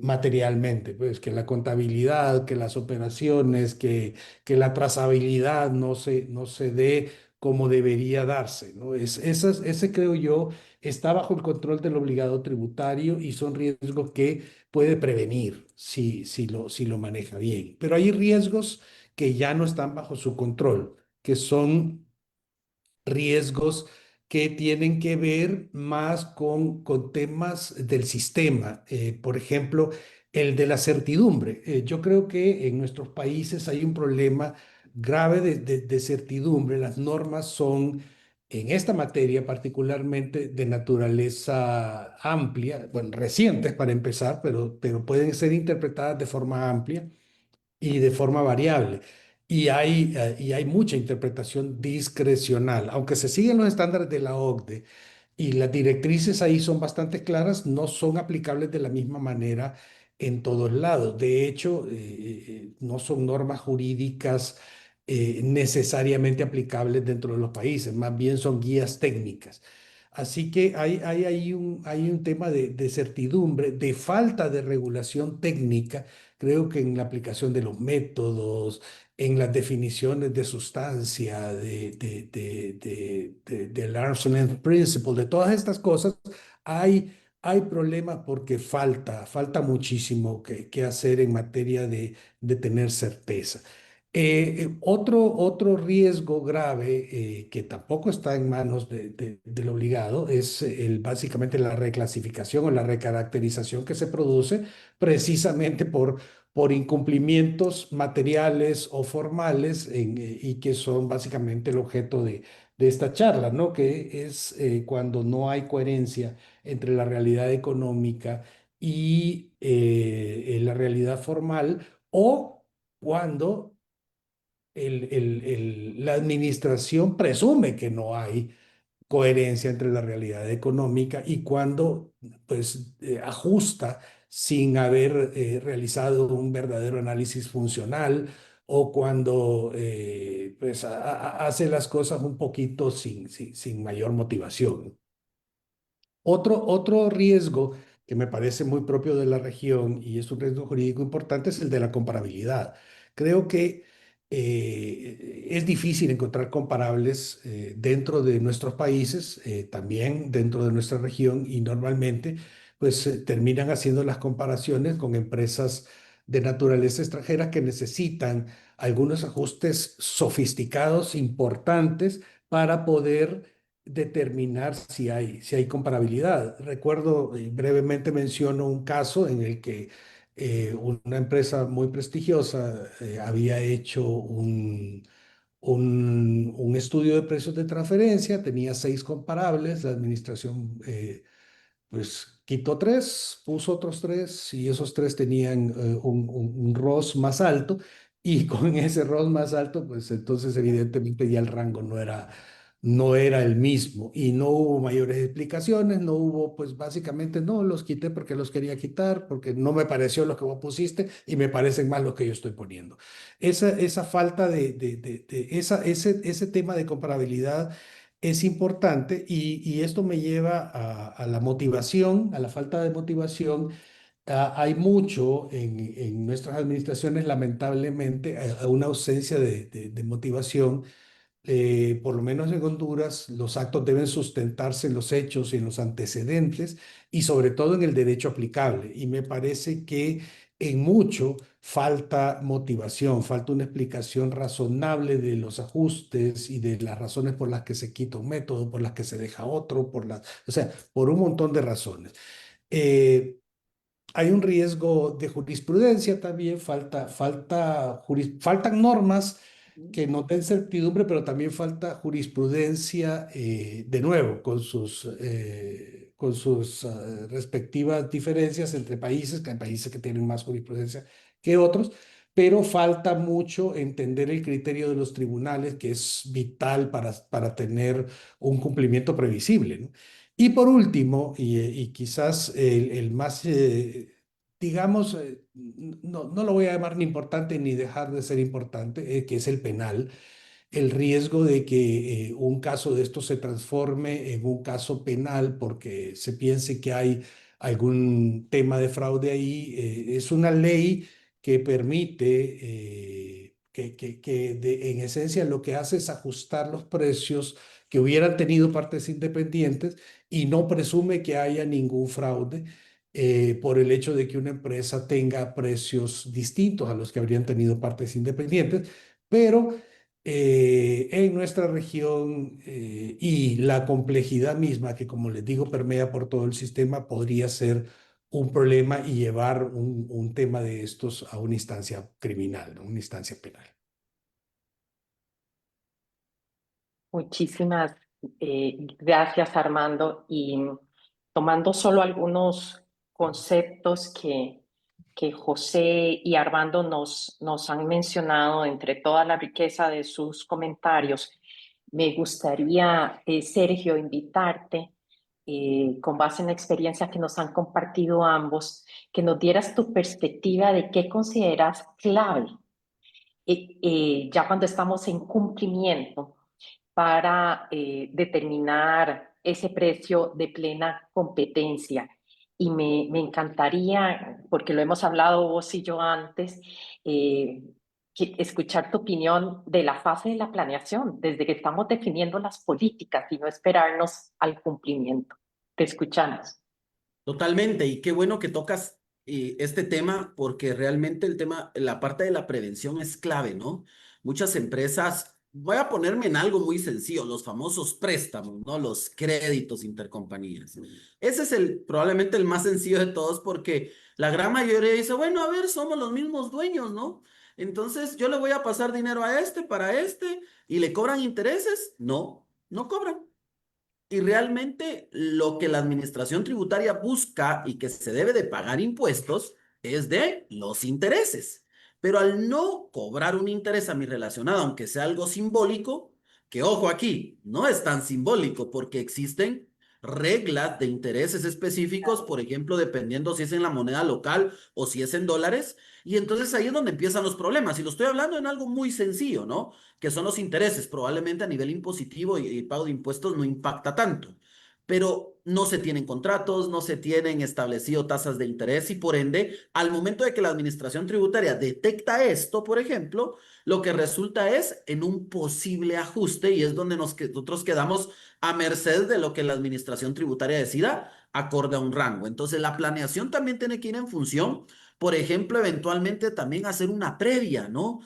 materialmente, pues que la contabilidad, que las operaciones, que la trazabilidad no se dé como debería darse, ¿no? Ese creo yo está bajo el control del obligado tributario y son riesgos que puede prevenir si lo maneja bien. Pero hay riesgos que ya no están bajo su control, que son riesgos que tienen que ver más con temas del sistema. Por ejemplo, el de la certidumbre. Yo creo que en nuestros países hay un problema grave de certidumbre. Las normas son, en esta materia particularmente, de naturaleza amplia, bueno, recientes para empezar, pero pueden ser interpretadas de forma amplia y de forma variable. Y hay mucha interpretación discrecional, aunque se siguen los estándares de la OCDE y las directrices ahí son bastante claras, no son aplicables de la misma manera en todos lados. De hecho, no son normas jurídicas necesariamente aplicables dentro de los países, más bien son guías técnicas. Así que hay un tema de certidumbre, de falta de regulación técnica. Creo que en la aplicación de los métodos, en las definiciones de sustancia, del arm's length principle, de todas estas cosas, hay problemas porque falta muchísimo que hacer en materia de tener certeza. Otro riesgo grave que tampoco está en manos del obligado es básicamente la reclasificación o la recaracterización que se produce precisamente por incumplimientos materiales o formales y que son básicamente el objeto de esta charla, ¿no? Que es cuando no hay coherencia entre la realidad económica y la realidad formal o cuando la administración presume que no hay coherencia entre la realidad económica y cuando pues ajusta sin haber realizado un verdadero análisis funcional o cuando pues hace las cosas un poquito sin mayor motivación. Otro riesgo que me parece muy propio de la región y es un riesgo jurídico importante es el de la comparabilidad. Creo que es difícil encontrar comparables dentro de nuestros países, también dentro de nuestra región y normalmente pues terminan haciendo las comparaciones con empresas de naturaleza extranjera que necesitan algunos ajustes sofisticados, importantes, para poder determinar si hay comparabilidad. Recuerdo, brevemente menciono un caso en el que una empresa muy prestigiosa había hecho un estudio de precios de transferencia, tenía 6 comparables, la administración pues quitó 3, puso otros 3 y esos 3 tenían un ROS más alto y con ese ROS más alto, pues entonces evidentemente ya el rango no era el mismo y no hubo mayores explicaciones, no hubo pues básicamente no, los quité porque los quería quitar, porque no me pareció lo que vos pusiste y me parecen más lo que yo estoy poniendo. Esa falta ese tema de comparabilidad es importante y esto me lleva a la motivación, a la falta de motivación. Hay mucho en nuestras administraciones, lamentablemente, a una ausencia de motivación. Por lo menos en Honduras, los actos deben sustentarse en los hechos y en los antecedentes y sobre todo en el derecho aplicable. Y me parece que en mucho falta motivación, falta una explicación razonable de los ajustes y de las razones por las que se quita un método, por las que se deja otro, o sea, por un montón de razones. Eh, Hay un riesgo de jurisprudencia también, faltan normas que nos den certidumbre, pero también falta jurisprudencia, de nuevo, con sus respectivas diferencias entre países, que hay países que tienen más jurisprudencia que otros, pero falta mucho entender el criterio de los tribunales, que es vital para tener un cumplimiento previsible, ¿no? Y por último, y quizás el más, digamos, no lo voy a llamar ni importante ni dejar de ser importante, que es el penal, el riesgo de que un caso de esto se transforme en un caso penal porque se piense que hay algún tema de fraude ahí. Es una ley que permite, en esencia lo que hace es ajustar los precios que hubieran tenido partes independientes y no presume que haya ningún fraude. Por el hecho de que una empresa tenga precios distintos a los que habrían tenido partes independientes, pero en nuestra región, y la complejidad misma, que como les digo, permea por todo el sistema, podría ser un problema y llevar un tema de estos a una instancia criminal, ¿no? Una instancia penal. Muchísimas gracias, Armando. Y tomando solo algunos conceptos que José y Armando nos han mencionado entre toda la riqueza de sus comentarios, me gustaría, Sergio, invitarte, con base en la experiencia que nos han compartido ambos, que nos dieras tu perspectiva de qué consideras clave ya cuando estamos en cumplimiento para determinar ese precio de plena competencia. Y me encantaría, porque lo hemos hablado vos y yo antes, escuchar tu opinión de la fase de la planeación, desde que estamos definiendo las políticas y no esperarnos al cumplimiento. Te escuchamos. Totalmente, y qué bueno que tocas este tema, porque realmente el tema, la parte de la prevención es clave, ¿no? Muchas empresas, voy a ponerme en algo muy sencillo, los famosos préstamos, ¿no? Los créditos intercompañías. Ese es probablemente el más sencillo de todos, porque la gran mayoría dice, bueno, a ver, somos los mismos dueños, ¿no? Entonces yo le voy a pasar dinero a este para este y le cobran intereses. No, no cobran. Y realmente lo que la administración tributaria busca y que se debe de pagar impuestos es de los intereses. Pero al no cobrar un interés a mi relacionado, aunque sea algo simbólico, que ojo aquí, no es tan simbólico porque existen reglas de intereses específicos, por ejemplo, dependiendo si es en la moneda local o si es en dólares, y entonces ahí es donde empiezan los problemas. Y lo estoy hablando en algo muy sencillo, ¿no? Que son los intereses. Probablemente a nivel impositivo y pago de impuestos no impacta tanto, pero no se tienen contratos, no se tienen establecido tasas de interés y por ende, al momento de que la administración tributaria detecta esto, por ejemplo, lo que resulta es en un posible ajuste y es donde nosotros quedamos a merced de lo que la administración tributaria decida acorde a un rango. Entonces, la planeación también tiene que ir en función, por ejemplo, eventualmente también hacer una previa, ¿no?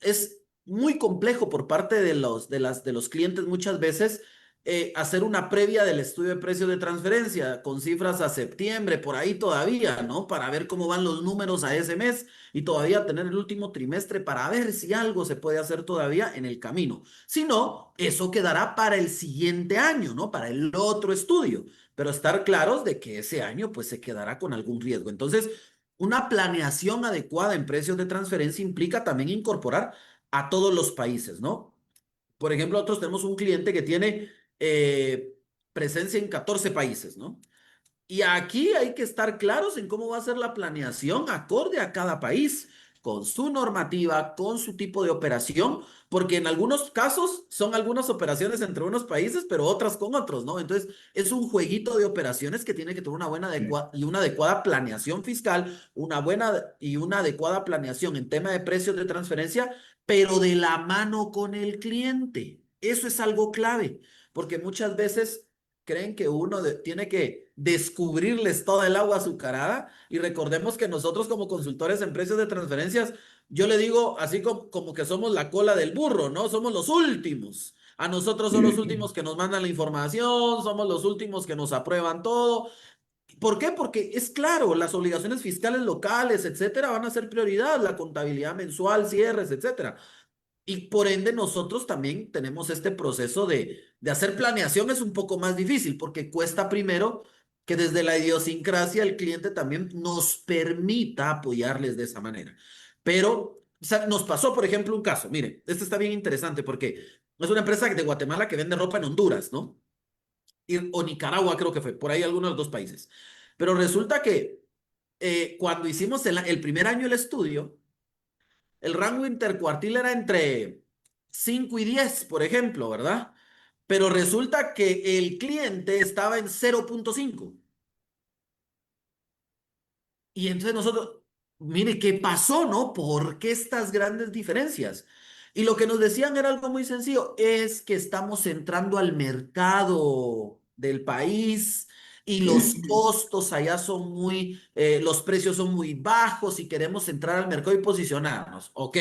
Es muy complejo por parte de los clientes muchas veces hacer una previa del estudio de precios de transferencia con cifras a septiembre, por ahí todavía, ¿no? Para ver cómo van los números a ese mes y todavía tener el último trimestre para ver si algo se puede hacer todavía en el camino. Si no, eso quedará para el siguiente año, ¿no? Para el otro estudio, pero estar claros de que ese año pues se quedará con algún riesgo. Entonces, una planeación adecuada en precios de transferencia implica también incorporar a todos los países, ¿no? Por ejemplo, nosotros tenemos un cliente que tiene presencia en 14 países, ¿no? Y aquí hay que estar claros en cómo va a ser la planeación acorde a cada país, con su normativa, con su tipo de operación, porque en algunos casos son algunas operaciones entre unos países, pero otras con otros, ¿no? Entonces, es un jueguito de operaciones que tiene que tener una buena y una adecuada planeación fiscal, una buena y una adecuada planeación en tema de precios de transferencia, pero de la mano con el cliente. Eso es algo clave, porque muchas veces creen que uno tiene que descubrirles toda el agua azucarada y recordemos que nosotros como consultores en precios de transferencias, yo le digo así como que somos la cola del burro, ¿no? Somos los últimos. A nosotros son los últimos que nos mandan la información, somos los últimos que nos aprueban todo. ¿Por qué? Porque es claro, las obligaciones fiscales locales, etcétera, van a ser prioridad, la contabilidad mensual, cierres, etcétera. Y por ende nosotros también tenemos este proceso de hacer planeación es un poco más difícil porque cuesta primero que desde la idiosincrasia el cliente también nos permita apoyarles de esa manera. Pero o sea, nos pasó, por ejemplo, un caso. Mire, este está bien interesante porque es una empresa de Guatemala que vende ropa en Honduras, ¿no? O Nicaragua creo que fue, por ahí algunos de los dos países. Pero resulta que cuando hicimos el primer año el estudio, el rango intercuartil era entre 5 y 10, por ejemplo, ¿verdad? Pero resulta que el cliente estaba en 0.5. Y entonces nosotros, mire, ¿qué pasó, no? ¿Por qué estas grandes diferencias? Y lo que nos decían era algo muy sencillo, es que estamos entrando al mercado del país y los costos allá son los precios son muy bajos y queremos entrar al mercado y posicionarnos. Ok,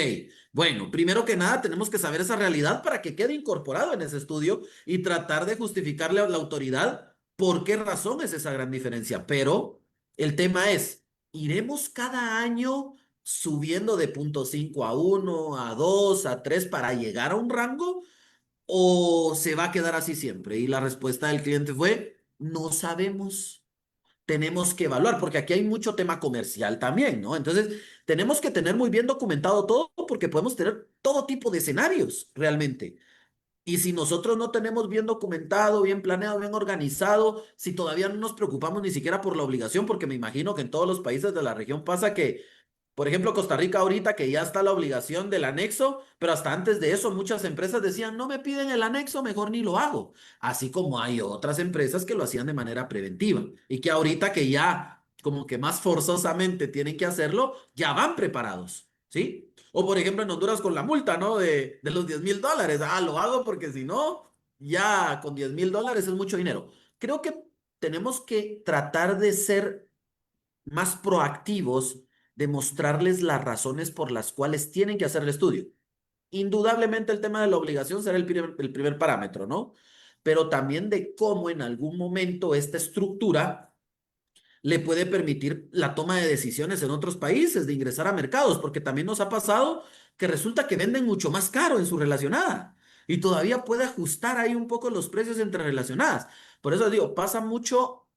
bueno, primero que nada tenemos que saber esa realidad para que quede incorporado en ese estudio y tratar de justificarle a la autoridad por qué razón es esa gran diferencia. Pero el tema es... ¿Iremos cada año subiendo de 0.5 a 1, a 2, a 3 para llegar a un rango? ¿O se va a quedar así siempre? Y la respuesta del cliente fue, no sabemos. Tenemos que evaluar, porque aquí hay mucho tema comercial también, ¿no? Entonces, tenemos que tener muy bien documentado todo porque podemos tener todo tipo de escenarios realmente. Y si nosotros no tenemos bien documentado, bien planeado, bien organizado, si todavía no nos preocupamos ni siquiera por la obligación, porque me imagino que en todos los países de la región pasa que, por ejemplo, Costa Rica ahorita que ya está la obligación del anexo, pero hasta antes de eso muchas empresas decían, no me piden el anexo, mejor ni lo hago. Así como hay otras empresas que lo hacían de manera preventiva y que ahorita que ya como que más forzosamente tienen que hacerlo, ya van preparados, ¿sí? O por ejemplo en Honduras con la multa, ¿no? De los $10,000. Ah, lo hago porque si no, ya con $10,000 es mucho dinero. Creo que tenemos que tratar de ser más proactivos, de mostrarles las razones por las cuales tienen que hacer el estudio. Indudablemente el tema de la obligación será el primer parámetro, ¿no? Pero también de cómo en algún momento esta estructura le puede permitir la toma de decisiones en otros países, de ingresar a mercados, porque también nos ha pasado que resulta que venden mucho más caro en su relacionada y todavía puede ajustar ahí un poco los precios entre relacionadas. Por eso digo, pasa mucho,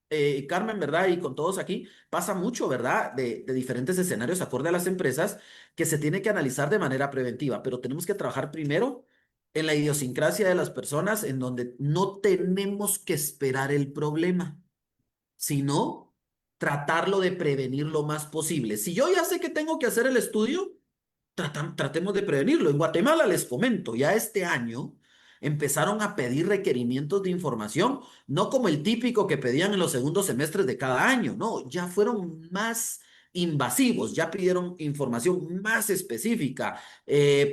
Carmen, ¿verdad? Y con todos aquí, pasa mucho, ¿verdad? De diferentes escenarios acorde a las empresas que se tiene que analizar de manera preventiva, pero tenemos que trabajar primero en la idiosincrasia de las personas, en donde no tenemos que esperar el problema, sino tratarlo de prevenir lo más posible. Si yo ya sé que tengo que hacer el estudio, tratemos de prevenirlo. En Guatemala les comento, ya este año empezaron a pedir requerimientos de información, no como el típico que pedían en los segundos semestres de cada año, no, ya fueron más invasivos, ya pidieron información más específica,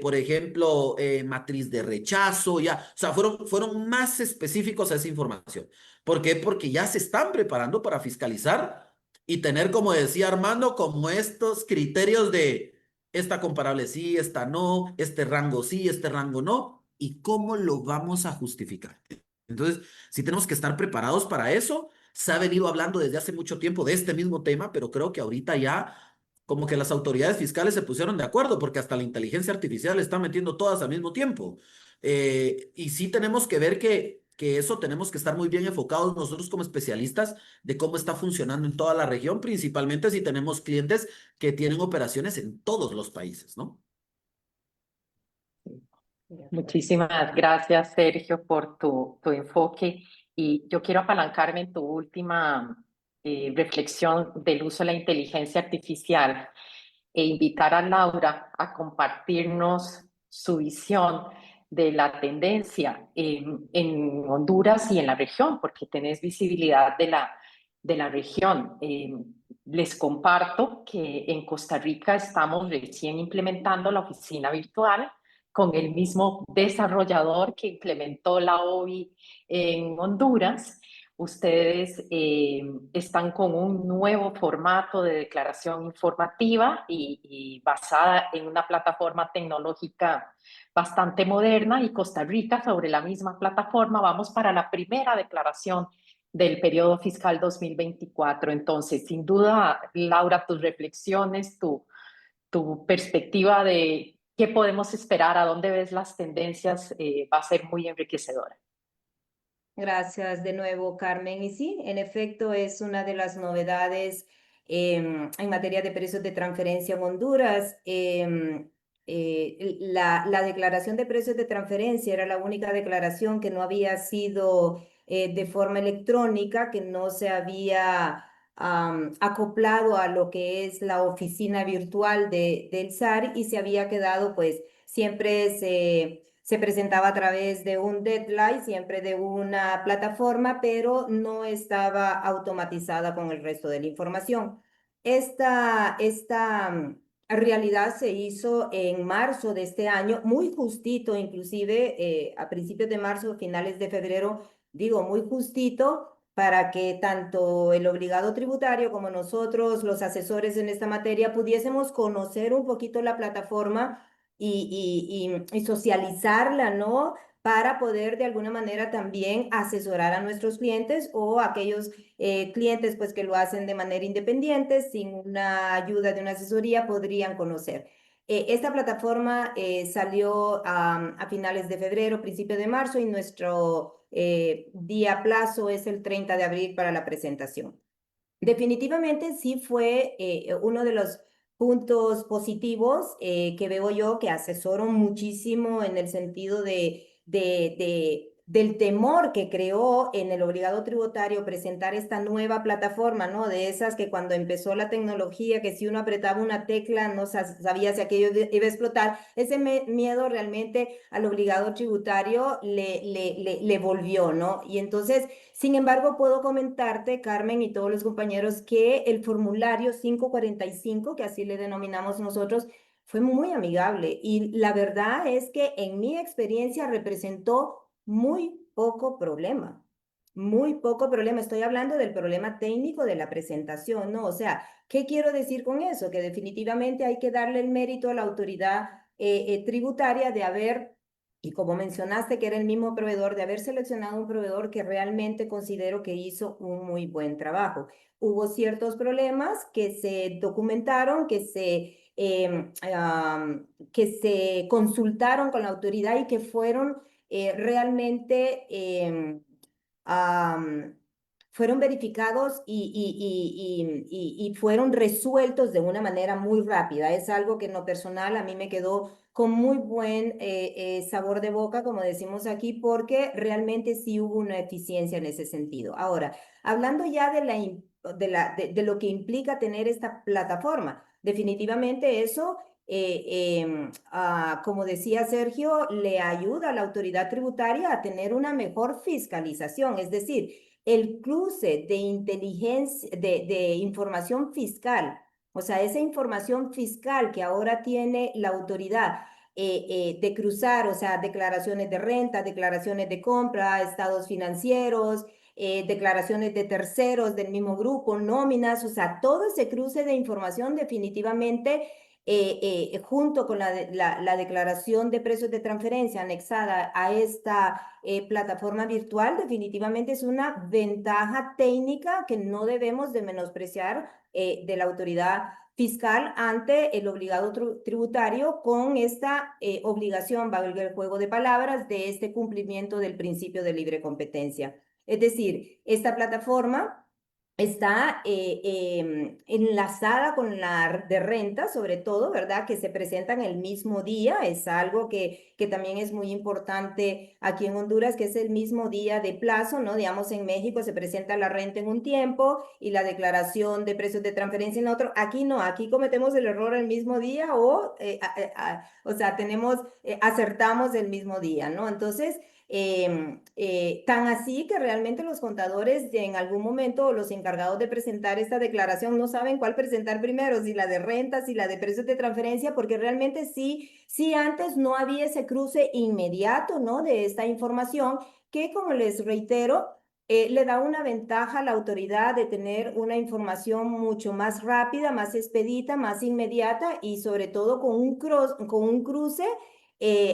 por ejemplo, matriz de rechazo, ya, o sea, fueron más específicos a esa información. ¿Por qué? Porque ya se están preparando para fiscalizar y tener, como decía Armando, como estos criterios de esta comparable sí, esta no, este rango sí, este rango no, y cómo lo vamos a justificar. Entonces, sí tenemos que estar preparados para eso. Se ha venido hablando desde hace mucho tiempo de este mismo tema, pero creo que ahorita ya como que las autoridades fiscales se pusieron de acuerdo, porque hasta la inteligencia artificial está metiendo todas al mismo tiempo. Y sí tenemos que ver que eso tenemos que estar muy bien enfocados nosotros como especialistas de cómo está funcionando en toda la región, principalmente si tenemos clientes que tienen operaciones en todos los países, ¿no? Muchísimas gracias, Sergio, por tu enfoque. Y yo quiero apalancarme en tu última reflexión del uso de la inteligencia artificial e invitar a Laura a compartirnos su visión de la tendencia en Honduras y en la región, porque tenés visibilidad de la región. Les comparto que en Costa Rica estamos recién implementando la oficina virtual con el mismo desarrollador que implementó la OBI en Honduras. Ustedes están con un nuevo formato de declaración informativa y basada en una plataforma tecnológica bastante moderna, y Costa Rica sobre la misma plataforma vamos para la primera declaración del periodo fiscal 2024. Entonces, sin duda, Laura, tus reflexiones, tu perspectiva de ¿Qué podemos esperar? ¿A dónde ves las tendencias? Va a ser muy enriquecedora. Gracias de nuevo, Carmen. Y sí, en efecto, es una de las novedades en materia de precios de transferencia en Honduras. La declaración de precios de transferencia era la única declaración que no había sido de forma electrónica, que no se había acoplado a lo que es la oficina virtual del SAR y se había quedado, pues, siempre se presentaba a través de un deadline, siempre de una plataforma, pero no estaba automatizada con el resto de la información. Esta realidad se hizo en marzo de este año, muy justito, inclusive a principios de marzo, finales de febrero, digo, muy justito para que tanto el obligado tributario como nosotros, los asesores en esta materia, pudiésemos conocer un poquito la plataforma y socializarla, ¿no? Para poder de alguna manera también asesorar a nuestros clientes o aquellos clientes pues que lo hacen de manera independiente, sin una ayuda de una asesoría, podrían conocer. Esta plataforma salió a finales de febrero, principio de marzo y nuestro día plazo es el 30 de abril para la presentación. Definitivamente sí fue uno de los puntos positivos que veo yo, que asesoro muchísimo en el sentido del temor que creó en el obligado tributario presentar esta nueva plataforma, ¿no? De esas que cuando empezó la tecnología, que si uno apretaba una tecla no sabía si aquello iba a explotar, ese miedo realmente al obligado tributario le volvió, ¿no? Y entonces sin embargo, puedo comentarte, Carmen y todos los compañeros, que el formulario 545, que así le denominamos nosotros, fue muy amigable y la verdad es que en mi experiencia representó muy poco problema. Muy poco problema. Estoy hablando del problema técnico de la presentación, ¿no? O sea, ¿qué quiero decir con eso? Que definitivamente hay que darle el mérito a la autoridad tributaria de haber, y como mencionaste que era el mismo proveedor, de haber seleccionado un proveedor que realmente considero que hizo un muy buen trabajo. Hubo ciertos problemas que se documentaron, que se consultaron con la autoridad y que fueron realmente fueron verificados y fueron resueltos de una manera muy rápida. Es algo que en lo personal a mí me quedó con muy buen sabor de boca, como decimos aquí, porque realmente sí hubo una eficiencia en ese sentido. Ahora, hablando ya de lo que implica tener esta plataforma, definitivamente eso como decía Sergio, le ayuda a la autoridad tributaria a tener una mejor fiscalización, es decir, el cruce de inteligencia, de información fiscal, o sea, esa información fiscal que ahora tiene la autoridad de cruzar, o sea, declaraciones de renta, declaraciones de compra, estados financieros, declaraciones de terceros del mismo grupo, nóminas, o sea, todo ese cruce de información definitivamente junto con la declaración de precios de transferencia anexada a esta plataforma virtual, definitivamente es una ventaja técnica que no debemos de menospreciar de la autoridad fiscal ante el obligado tributario con esta obligación, valga el juego de palabras, de este cumplimiento del principio de libre competencia. Es decir, esta plataforma está enlazada con la de renta, sobre todo, ¿verdad? Que se presentan el mismo día. Es algo que también es muy importante aquí en Honduras, que es el mismo día de plazo, ¿no? Digamos, en México se presenta la renta en un tiempo y la declaración de precios de transferencia en otro. Aquí no, aquí cometemos el error el mismo día o sea, acertamos el mismo día, ¿no? Entonces, tan así que realmente los contadores en algún momento o los encargados de presentar esta declaración no saben cuál presentar primero, si la de renta, si la de precios de transferencia, porque realmente sí antes no había ese cruce inmediato, ¿no? De esta información que, como les reitero, le da una ventaja a la autoridad de tener una información mucho más rápida, más expedita, más inmediata y sobre todo con un cruce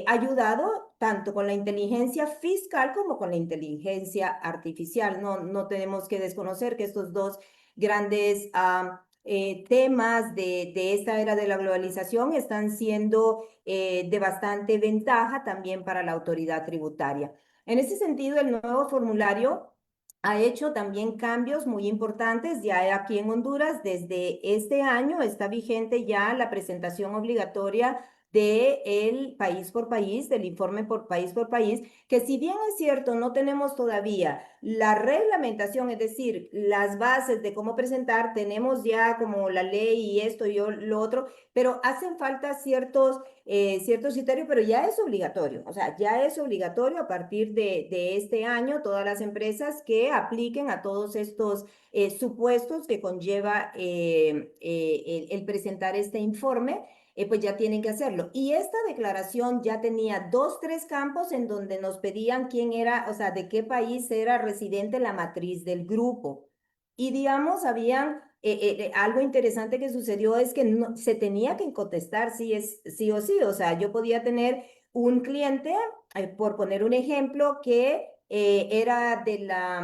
ayudado tanto con la inteligencia fiscal como con la inteligencia artificial. No tenemos que desconocer que estos dos grandes temas de esta era de la globalización están siendo de bastante ventaja también para la autoridad tributaria. En ese sentido, el nuevo formulario ha hecho también cambios muy importantes. Ya aquí en Honduras, desde este año, está vigente ya la presentación obligatoria del país por país, del informe por país, que si bien es cierto, no tenemos todavía la reglamentación, es decir, las bases de cómo presentar, tenemos ya como la ley y esto y lo otro, pero hacen falta ciertos criterios, pero ya es obligatorio, o sea, ya es obligatorio a partir de este año todas las empresas que apliquen a todos estos supuestos que conlleva el presentar este informe, pues ya tienen que hacerlo. Y esta declaración ya tenía 3 campos en donde nos pedían quién era, o sea, de qué país era residente la matriz del grupo. Y digamos, habían algo interesante que sucedió es que no, se tenía que contestar sí o sí. O sea, yo podía tener un cliente, por poner un ejemplo, que era de la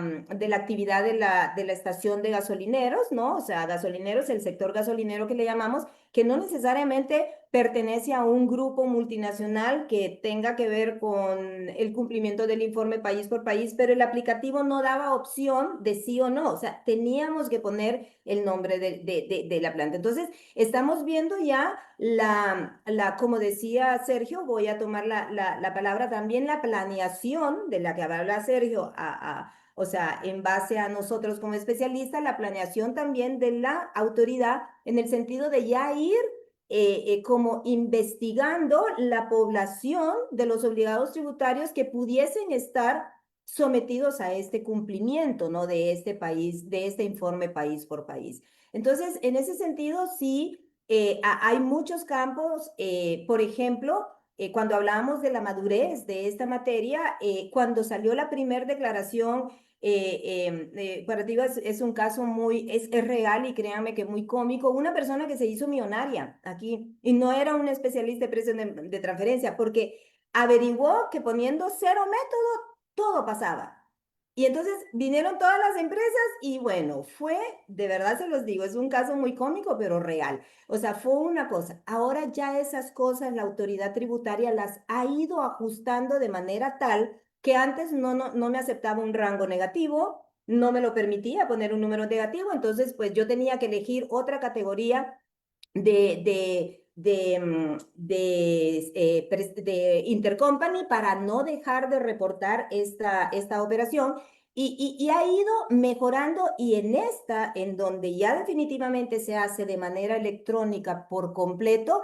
actividad de la estación de gasolineros, ¿no? O sea, gasolineros, el sector gasolinero que le llamamos, que no necesariamente pertenece a un grupo multinacional que tenga que ver con el cumplimiento del informe país por país, pero el aplicativo no daba opción de sí o no, o sea, teníamos que poner el nombre de la planta. Entonces, estamos viendo ya como decía Sergio, voy a tomar la palabra también, la planeación de la que habla Sergio, o sea, en base a nosotros como especialistas, la planeación también de la autoridad en el sentido de ya ir como investigando la población de los obligados tributarios que pudiesen estar sometidos a este cumplimiento, ¿no? De este país, de este informe país por país. Entonces, en ese sentido, sí, hay muchos campos, por ejemplo, cuando hablábamos de la madurez de esta materia, cuando salió la primera declaración es un caso es real y créanme que muy cómico. Una persona que se hizo millonaria aquí y no era un especialista de precios de transferencia porque averiguó que poniendo 0 método todo pasaba. Y entonces vinieron todas las empresas y bueno, fue, de verdad se los digo, es un caso muy cómico, pero real. O sea, fue una cosa. Ahora ya esas cosas la autoridad tributaria las ha ido ajustando de manera tal que antes no me aceptaba un rango negativo, no me lo permitía poner un número negativo, entonces pues yo tenía que elegir otra categoría de intercompany para no dejar de reportar esta operación. Y ha ido mejorando y en donde ya definitivamente se hace de manera electrónica por completo,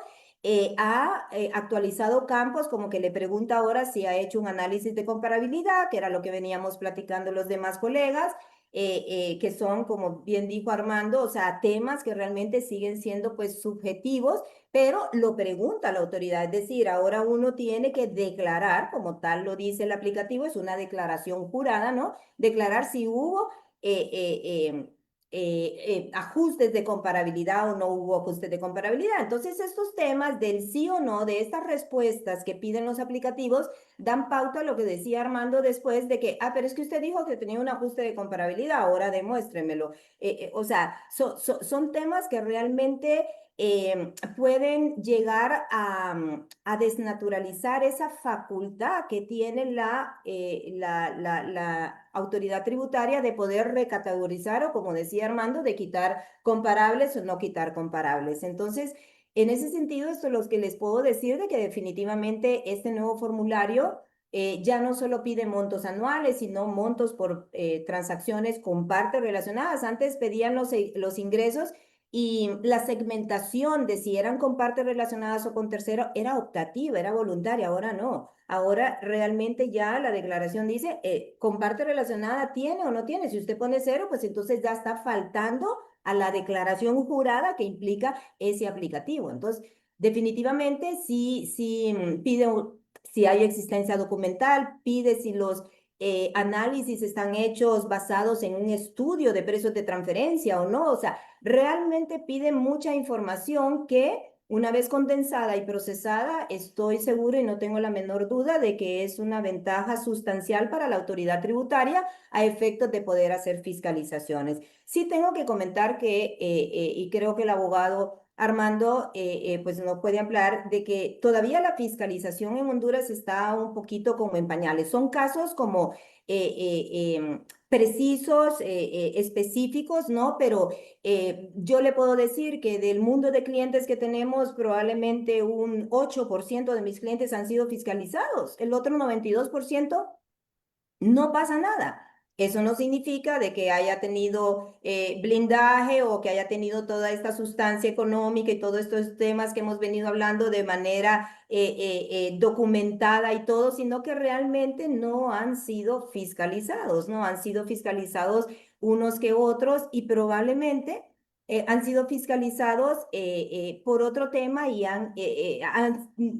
ha actualizado campos como que le pregunta ahora si ha hecho un análisis de comparabilidad, que era lo que veníamos platicando los demás colegas, que son, como bien dijo Armando, o sea, temas que realmente siguen siendo pues subjetivos, pero lo pregunta la autoridad, es decir, ahora uno tiene que declarar, como tal lo dice el aplicativo, es una declaración jurada, ¿no? Declarar si hubo ajustes de comparabilidad o no hubo ajustes de comparabilidad. Entonces, estos temas del sí o no, de estas respuestas que piden los aplicativos, dan pauta a lo que decía Armando después de que, pero es que usted dijo que tenía un ajuste de comparabilidad, ahora demuéstremelo. O sea, son temas que realmente pueden llegar a desnaturalizar esa facultad que tiene la autoridad tributaria de poder recategorizar o, como decía Armando, de quitar comparables o no quitar comparables. Entonces, en ese sentido, esto es lo que les puedo decir de que definitivamente este nuevo formulario ya no solo pide montos anuales, sino montos por transacciones con partes relacionadas. Antes pedían los ingresos y la segmentación de si eran con partes relacionadas o con tercero era optativa, era voluntaria, ahora no. Ahora realmente ya la declaración dice, con parte relacionada tiene o no tiene. Si usted pone 0, pues entonces ya está faltando a la declaración jurada que implica ese aplicativo. Entonces, definitivamente sí pide, si hay existencia documental, pide si los análisis están hechos basados en un estudio de precios de transferencia o no. O sea, realmente pide mucha información que una vez condensada y procesada, estoy seguro y no tengo la menor duda de que es una ventaja sustancial para la autoridad tributaria a efectos de poder hacer fiscalizaciones. Sí tengo que comentar que, y creo que el abogado Armando pues nos puede ampliar, de que todavía la fiscalización en Honduras está un poquito como en pañales. Son casos como precisos, específicos, ¿no? Pero yo le puedo decir que del mundo de clientes que tenemos, probablemente un 8% de mis clientes han sido fiscalizados. El otro 92% no pasa nada. Eso no significa de que haya tenido blindaje o que haya tenido toda esta sustancia económica y todos estos temas que hemos venido hablando de manera documentada y todo, sino que realmente no han sido fiscalizados, no han sido fiscalizados unos que otros y probablemente han sido fiscalizados por otro tema y han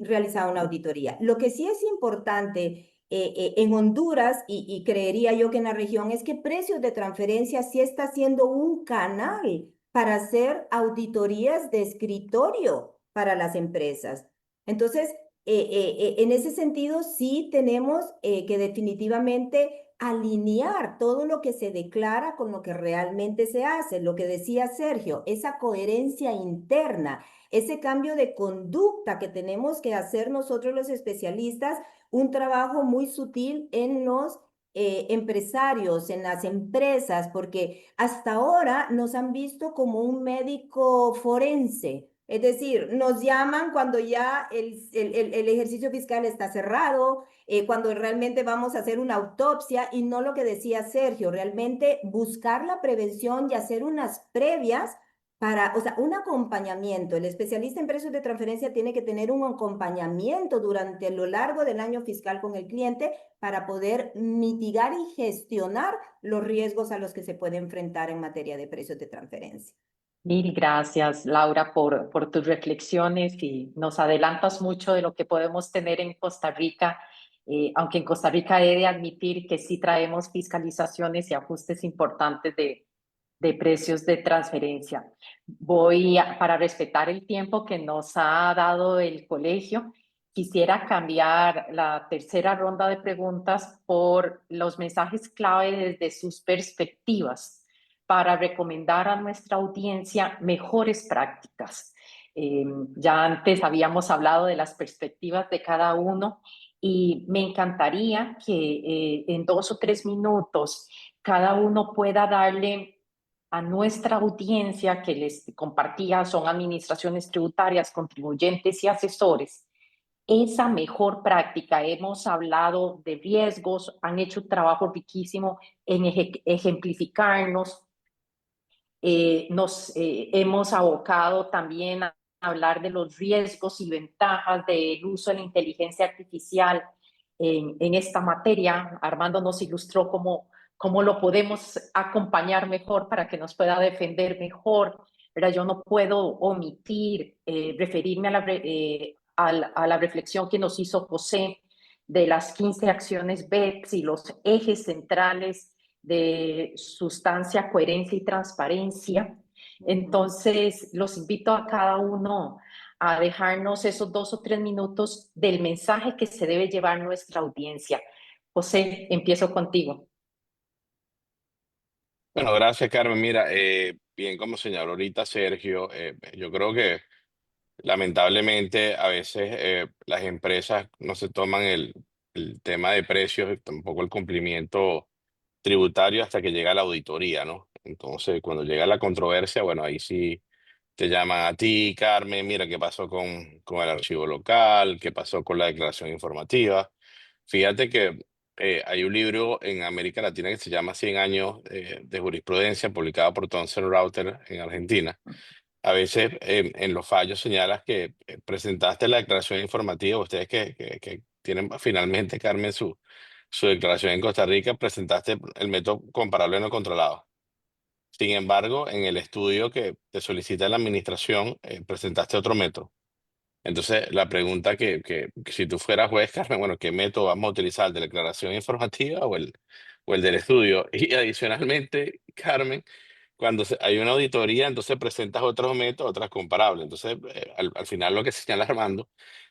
realizado una auditoría. Lo que sí es importante en Honduras, y creería yo que en la región, es que Precios de Transferencia sí está siendo un canal para hacer auditorías de escritorio para las empresas. Entonces, en ese sentido, sí tenemos que definitivamente alinear todo lo que se declara con lo que realmente se hace. Lo que decía Sergio, esa coherencia interna, ese cambio de conducta que tenemos que hacer nosotros los especialistas, un trabajo muy sutil en los empresarios, en las empresas, porque hasta ahora nos han visto como un médico forense. Es decir, nos llaman cuando ya el ejercicio fiscal está cerrado, cuando realmente vamos a hacer una autopsia y no lo que decía Sergio, realmente buscar la prevención y hacer unas previas para, o sea, un acompañamiento. El especialista en precios de transferencia tiene que tener un acompañamiento durante lo largo del año fiscal con el cliente para poder mitigar y gestionar los riesgos a los que se puede enfrentar en materia de precios de transferencia. Mil gracias, Laura, por tus reflexiones y nos adelantas mucho de lo que podemos tener en Costa Rica, aunque en Costa Rica he de admitir que sí traemos fiscalizaciones y ajustes importantes de precios de transferencia. Para respetar el tiempo que nos ha dado el colegio, quisiera cambiar la tercera ronda de preguntas por los mensajes clave desde sus perspectivas para recomendar a nuestra audiencia mejores prácticas. Ya antes habíamos hablado de las perspectivas de cada uno y me encantaría que en 2 o 3 minutos cada uno pueda darle a nuestra audiencia que les compartía, son administraciones tributarias, contribuyentes y asesores, esa mejor práctica. Hemos hablado de riesgos, han hecho un trabajo riquísimo en ejemplificarnos. Nos hemos abocado también a hablar de los riesgos y ventajas del uso de la inteligencia artificial en esta materia. Armando nos ilustró cómo lo podemos acompañar mejor para que nos pueda defender mejor. Pero yo no puedo omitir referirme a la reflexión que nos hizo José de las 15 acciones BEPS y los ejes centrales de sustancia, coherencia y transparencia. Entonces, los invito a cada uno a dejarnos esos 2 o 3 minutos del mensaje que se debe llevar nuestra audiencia. José, empiezo contigo. Bueno, gracias, Carmen. Mira, bien como señaló ahorita Sergio, yo creo que lamentablemente a veces las empresas no se toman el tema de precios y tampoco el cumplimiento tributario hasta que llega la auditoría, ¿no? Entonces, cuando llega la controversia, bueno, ahí sí te llaman a ti, Carmen, mira qué pasó con el archivo local, qué pasó con la declaración informativa. Fíjate que hay un libro en América Latina que se llama 100 años de jurisprudencia, publicado por Thomson Reuters en Argentina. A veces en los fallos señalas que presentaste la declaración informativa, ustedes que tienen finalmente, Carmen, su declaración en Costa Rica, presentaste el método comparable no controlado. Sin embargo, en el estudio que te solicita la administración, presentaste otro método. Entonces, la pregunta que si tú fueras juez, Carmen, bueno, ¿qué método vamos a utilizar? ¿El de la declaración informativa o el del estudio? Y adicionalmente, Carmen, cuando hay una auditoría, entonces presentas otros métodos, otras comparables. Entonces, al final lo que señala Armando,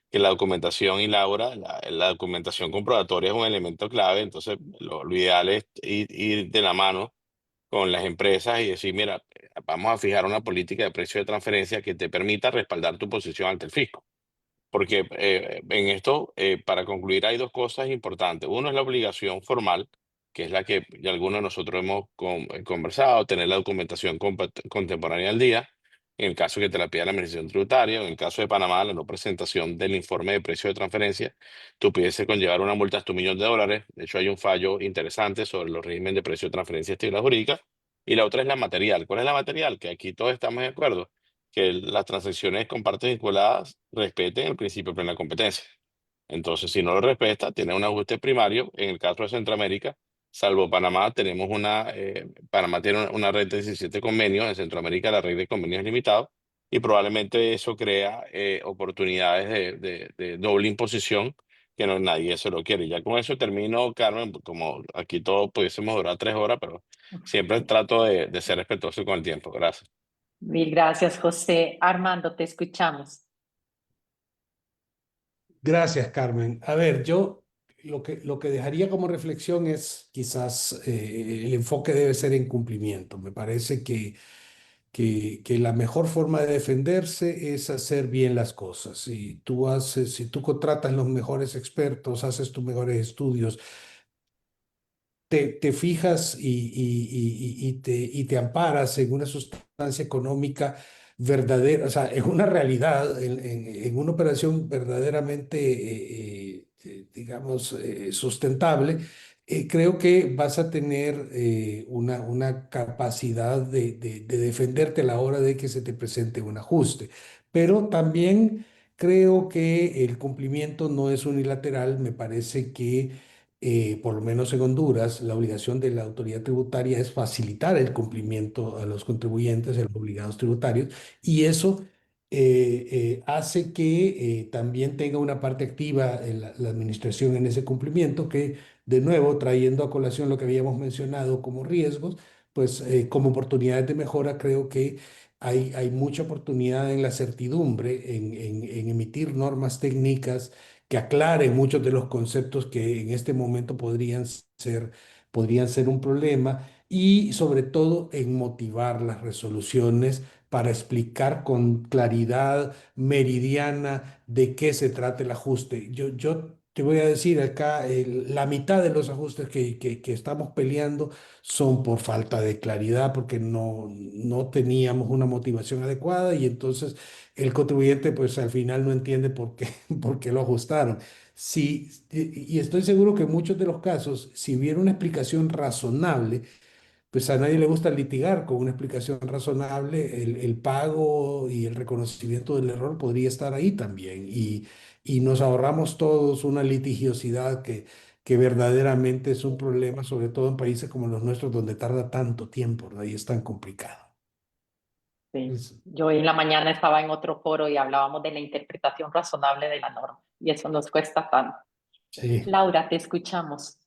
que la documentación y Laura, la documentación comprobatoria es un elemento clave, entonces lo ideal es ir de la mano con las empresas y decir, mira, vamos a fijar una política de precio de transferencia que te permita respaldar tu posición ante el fisco. Porque en esto, para concluir, hay dos cosas importantes. Uno es la obligación formal, que es la que ya algunos de nosotros hemos conversado, tener la documentación contemporánea al día. En el caso que te la pida la Administración Tributaria, en el caso de Panamá, la no presentación del informe de precio de transferencia, tú pudiese conllevar una multa hasta $1 millón. De hecho, hay un fallo interesante sobre los regímenes de precio de transferencia y estabilidad jurídica. Y la otra es la material. ¿Cuál es la material? Que aquí todos estamos de acuerdo que las transacciones con partes vinculadas respeten el principio de plena competencia. Entonces, si no lo respeta, tiene un ajuste primario. En el caso de Centroamérica, salvo Panamá, Panamá tiene una red de 17 convenios. En Centroamérica, la red de convenios es limitada y probablemente eso crea oportunidades de doble imposición que no nadie se lo quiere. Ya con eso termino, Carmen, como aquí todos pudiésemos durar 3 horas, pero siempre trato de ser respetuoso con el tiempo. Gracias. Mil gracias, José. Armando, te escuchamos. Gracias, Carmen. A ver, yo lo que dejaría como reflexión es quizás el enfoque debe ser en cumplimiento. Me parece que la mejor forma de defenderse es hacer bien las cosas. Si tú contratas los mejores expertos, haces tus mejores estudios, te fijas y te amparas en una sustancia económica verdadera, o sea, en una realidad, en una operación verdaderamente, digamos, sustentable, creo que vas a tener una capacidad de defenderte a la hora de que se te presente un ajuste. Pero también creo que el cumplimiento no es unilateral, me parece que por lo menos en Honduras, la obligación de la autoridad tributaria es facilitar el cumplimiento a los contribuyentes, a los obligados tributarios, y eso hace que también tenga una parte activa en la administración en ese cumplimiento, que de nuevo, trayendo a colación lo que habíamos mencionado como riesgos, pues como oportunidades de mejora, creo que hay mucha oportunidad en la certidumbre, en emitir normas técnicas que aclare muchos de los conceptos que en este momento podrían ser un problema y sobre todo en motivar las resoluciones para explicar con claridad meridiana de qué se trata el ajuste. Yo te voy a decir acá, la mitad de los ajustes que estamos peleando son por falta de claridad, porque no teníamos una motivación adecuada y entonces el contribuyente pues al final no entiende por qué, por qué lo ajustaron. Sí, y estoy seguro que en muchos de los casos, si hubiera una explicación razonable, pues a nadie le gusta litigar con una explicación razonable, el pago y el reconocimiento del error podría estar ahí también y nos ahorramos todos una litigiosidad que verdaderamente es un problema, sobre todo en países como los nuestros, donde tarda tanto tiempo, ¿verdad? Y es tan complicado. Sí. Es- Yo en la mañana estaba en otro foro y hablábamos de la interpretación razonable de la norma y eso nos cuesta tanto. sí. Laura, te escuchamos.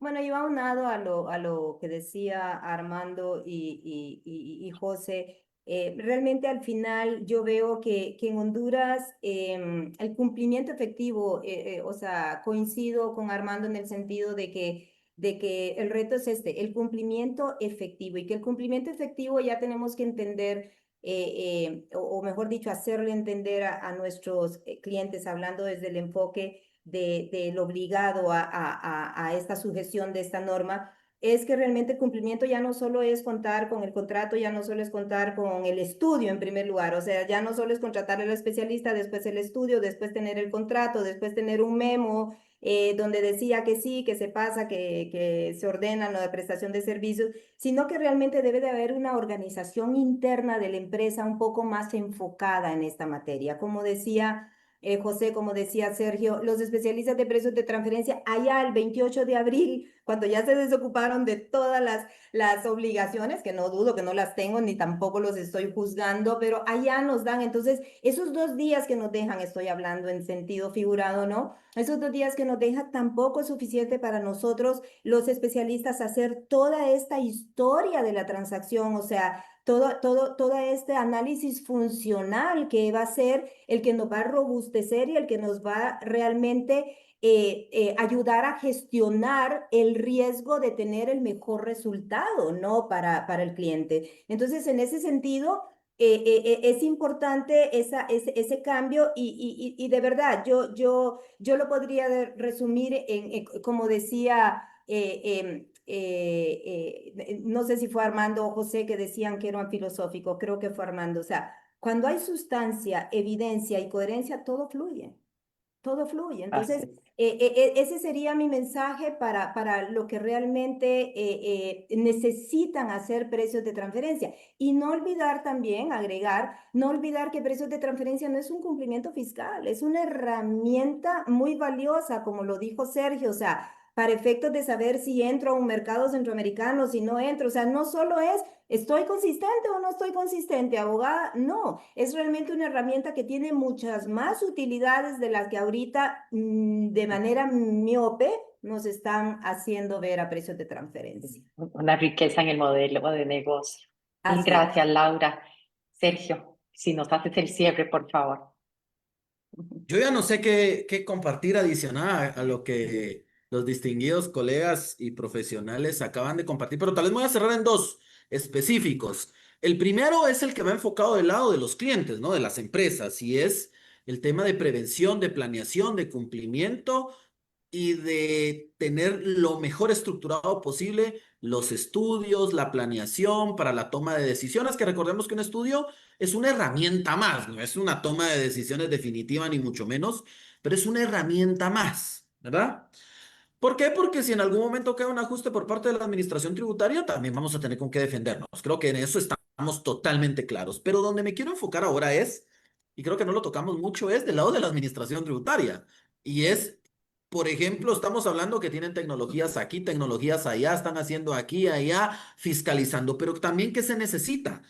Bueno, yo aunado a lo que decía Armando y José, realmente al final yo veo que en Honduras el cumplimiento efectivo, o sea, coincido con Armando en el sentido de que el reto es este, el cumplimiento efectivo y que el cumplimiento efectivo ya tenemos que entender, o mejor dicho, hacerle entender a nuestros clientes, hablando desde el enfoque del obligado a esta sujeción de esta norma, es que realmente el cumplimiento ya no solo es contar con el contrato, ya no solo es contar con el estudio en primer lugar, o sea, ya no solo es contratar al especialista, después el estudio, después tener el contrato, después tener un memo donde decía que sí, que se pasa, que se ordena la prestación de servicios, sino que realmente debe de haber una organización interna de la empresa un poco más enfocada en esta materia. Como decía José, como decía Sergio, los especialistas de precios de transferencia allá el 28 de abril, cuando ya se desocuparon de todas las obligaciones, que no dudo que no las tengo ni tampoco los estoy juzgando, pero allá nos dan, entonces, esos 2 días que nos dejan, estoy hablando en sentido figurado, ¿no? Esos 2 días que nos dejan tampoco es suficiente para nosotros, los especialistas, hacer toda esta historia de la transacción, o sea, todo este análisis funcional que va a ser el que nos va a robustecer y el que nos va realmente ayudar a gestionar el riesgo de tener el mejor resultado, ¿no? Para el cliente. Entonces, en ese sentido, es importante ese cambio y de verdad, yo lo podría resumir como decía, no sé si fue Armando o José que decían que era un filosófico, creo que fue Armando, o sea, cuando hay sustancia, evidencia y coherencia, todo fluye. Todo fluye. Entonces, ese sería mi mensaje para lo que realmente necesitan hacer precios de transferencia. Y no olvidar también, agregar, no olvidar que precios de transferencia no es un cumplimiento fiscal, es una herramienta muy valiosa, como lo dijo Sergio, o sea, para efectos de saber si entro a un mercado centroamericano, si no entro, o sea, no solo es ¿estoy consistente o no estoy consistente, abogada? No, es realmente una herramienta que tiene muchas más utilidades de las que ahorita de manera miope nos están haciendo ver a precios de transferencia. Una riqueza en el modelo de negocio. Mil Así es. gracias, Laura. Sergio, si nos haces el cierre, por favor. Yo ya no sé qué compartir adicional a lo que los distinguidos colegas y profesionales acaban de compartir, pero tal vez me voy a cerrar en dos específicos. El primero es el que va enfocado del lado de los clientes, ¿no? De las empresas, y es el tema de prevención, de planeación, de cumplimiento y de tener lo mejor estructurado posible los estudios, la planeación para la toma de decisiones, que recordemos que un estudio es una herramienta más, no es una toma de decisiones definitiva ni mucho menos, pero es una herramienta más, ¿verdad? ¿Por qué? Porque si en algún momento queda un ajuste por parte de la administración tributaria, también vamos a tener con qué defendernos. Creo que en eso estamos totalmente claros. Pero donde me quiero enfocar ahora es, y creo que no lo tocamos mucho, es del lado de la administración tributaria. Y es, por ejemplo, estamos hablando que tienen tecnologías aquí, tecnologías allá, están haciendo aquí, allá, fiscalizando, pero también ¿qué se necesita?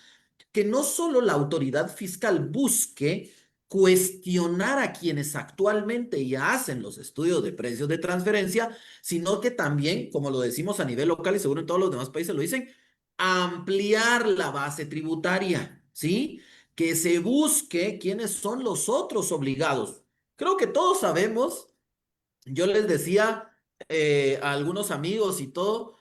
Que no solo la autoridad fiscal busque cuestionar a quienes actualmente ya hacen los estudios de precios de transferencia, sino que también, como lo decimos a nivel local y seguro en todos los demás países lo dicen, ampliar la base tributaria, ¿sí? Que se busque quiénes son los otros obligados. Creo que todos sabemos, yo les decía a algunos amigos y todo,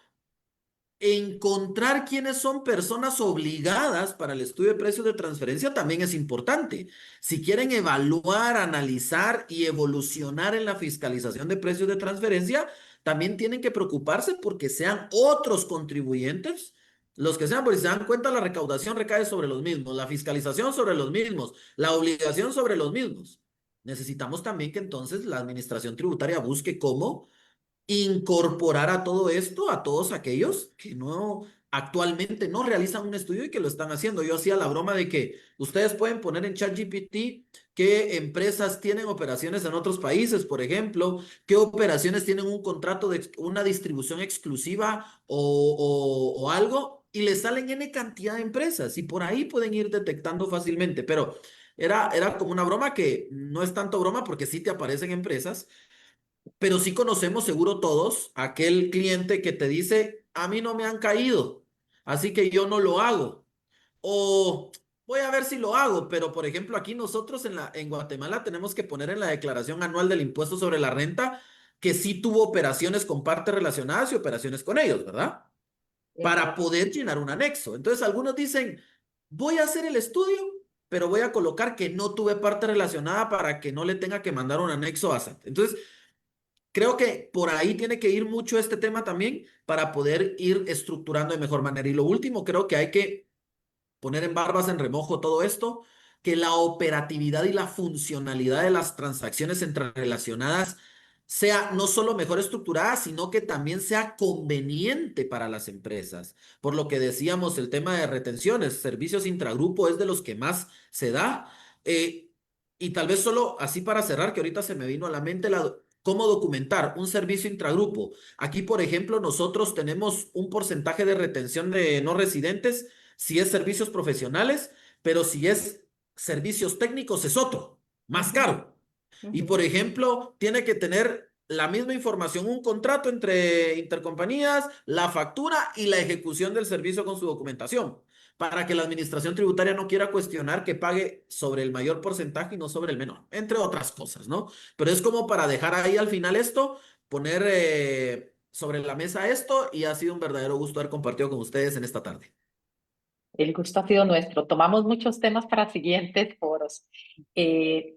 encontrar quiénes son personas obligadas para el estudio de precios de transferencia también es importante. Si quieren evaluar, analizar y evolucionar en la fiscalización de precios de transferencia, también tienen que preocuparse porque sean otros contribuyentes los que sean, porque si se dan cuenta, la recaudación recae sobre los mismos, la fiscalización sobre los mismos, la obligación sobre los mismos. Necesitamos también que entonces la administración tributaria busque cómo incorporar a todo esto a todos aquellos que no actualmente no realizan un estudio y que lo están haciendo. Yo hacía la broma de que ustedes pueden poner en ChatGPT qué empresas tienen operaciones en otros países, por ejemplo, qué operaciones tienen un contrato de una distribución exclusiva o algo, y les salen N cantidad de empresas y por ahí pueden ir detectando fácilmente, pero era como una broma que no es tanto broma porque sí te aparecen empresas, pero sí conocemos seguro todos aquel cliente que te dice, a mí no me han caído, así que yo no lo hago. O voy a ver si lo hago, pero por ejemplo aquí nosotros en Guatemala tenemos que poner en la declaración anual del impuesto sobre la renta que sí tuvo operaciones con partes relacionadas y operaciones con ellos, ¿verdad? Para poder llenar un anexo. Entonces algunos dicen, voy a hacer el estudio, pero voy a colocar que no tuve parte relacionada para que no le tenga que mandar un anexo a SAT. Entonces, creo que por ahí tiene que ir mucho este tema también para poder ir estructurando de mejor manera. Y lo último, creo que hay que poner en barbas en remojo todo esto, que la operatividad y la funcionalidad de las transacciones entrerelacionadas sea no solo mejor estructurada, sino que también sea conveniente para las empresas. Por lo que decíamos, el tema de retenciones, servicios intragrupo es de los que más se da. Y tal vez solo así para cerrar, que ahorita se me vino a la mente cómo documentar un servicio intragrupo. Aquí, por ejemplo, nosotros tenemos un porcentaje de retención de no residentes si es servicios profesionales, pero si es servicios técnicos es otro, más Ujú, caro. Y, ujú. por ejemplo, tiene que tener la misma información, un contrato entre intercompañías, la factura y la ejecución del servicio con su documentación, para que la administración tributaria no quiera cuestionar que pague sobre el mayor porcentaje y no sobre el menor, entre otras cosas, ¿no? Pero es como para dejar ahí al final esto, poner sobre la mesa esto, y ha sido un verdadero gusto haber compartido con ustedes en esta tarde. El gusto ha sido nuestro. Tomamos muchos temas para siguientes foros.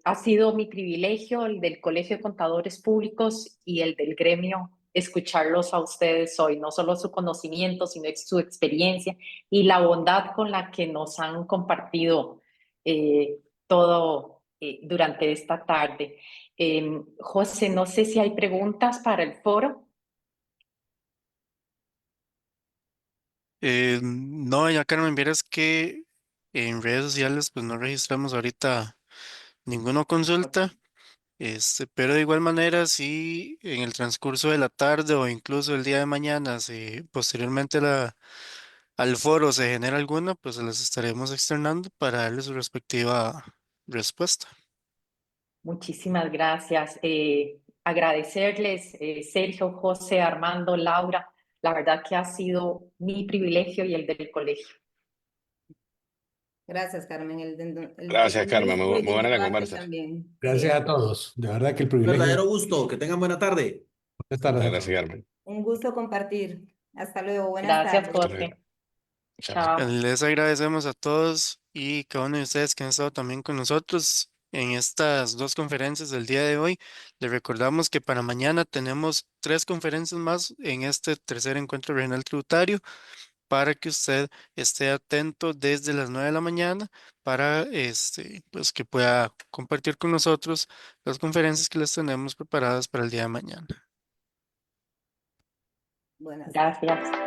Ha sido mi privilegio, el del Colegio de Contadores Públicos y el del gremio, escucharlos a ustedes hoy, no solo su conocimiento, sino su experiencia y la bondad con la que nos han compartido todo durante esta tarde. José, no sé si hay preguntas para el foro. No, ya Carmen, vieras que en redes sociales pues no registramos ahorita ninguna consulta, pero de igual manera si en el transcurso de la tarde o incluso el día de mañana, si posteriormente al foro se genera alguna, pues se las estaremos externando para darle su respectiva respuesta. Muchísimas gracias. Agradecerles, Sergio, José, Armando, Laura. La verdad que ha sido mi privilegio y el del colegio. Gracias, Carmen. Gracias, El Carmen. nuestro y Muy de mi buena la parte conversa. también. Gracias a todos. De verdad que el privilegio Verdadero gusto, que tengan buena tarde. de estar Muchas a gracias, todos. Carmen. Un gusto compartir. Hasta luego. Buenas Gracias, tardes. Hasta luego. José. Chao. Chao. Les agradecemos a todos y cada uno de ustedes que han estado también con nosotros en estas dos conferencias del día de hoy. Les recordamos que para mañana tenemos tres conferencias más en este tercer encuentro regional tributario para que usted esté atento desde las 9 de la mañana para pues que pueda compartir con nosotros las conferencias que les tenemos preparadas para el día de mañana. Buenas tardes. Gracias.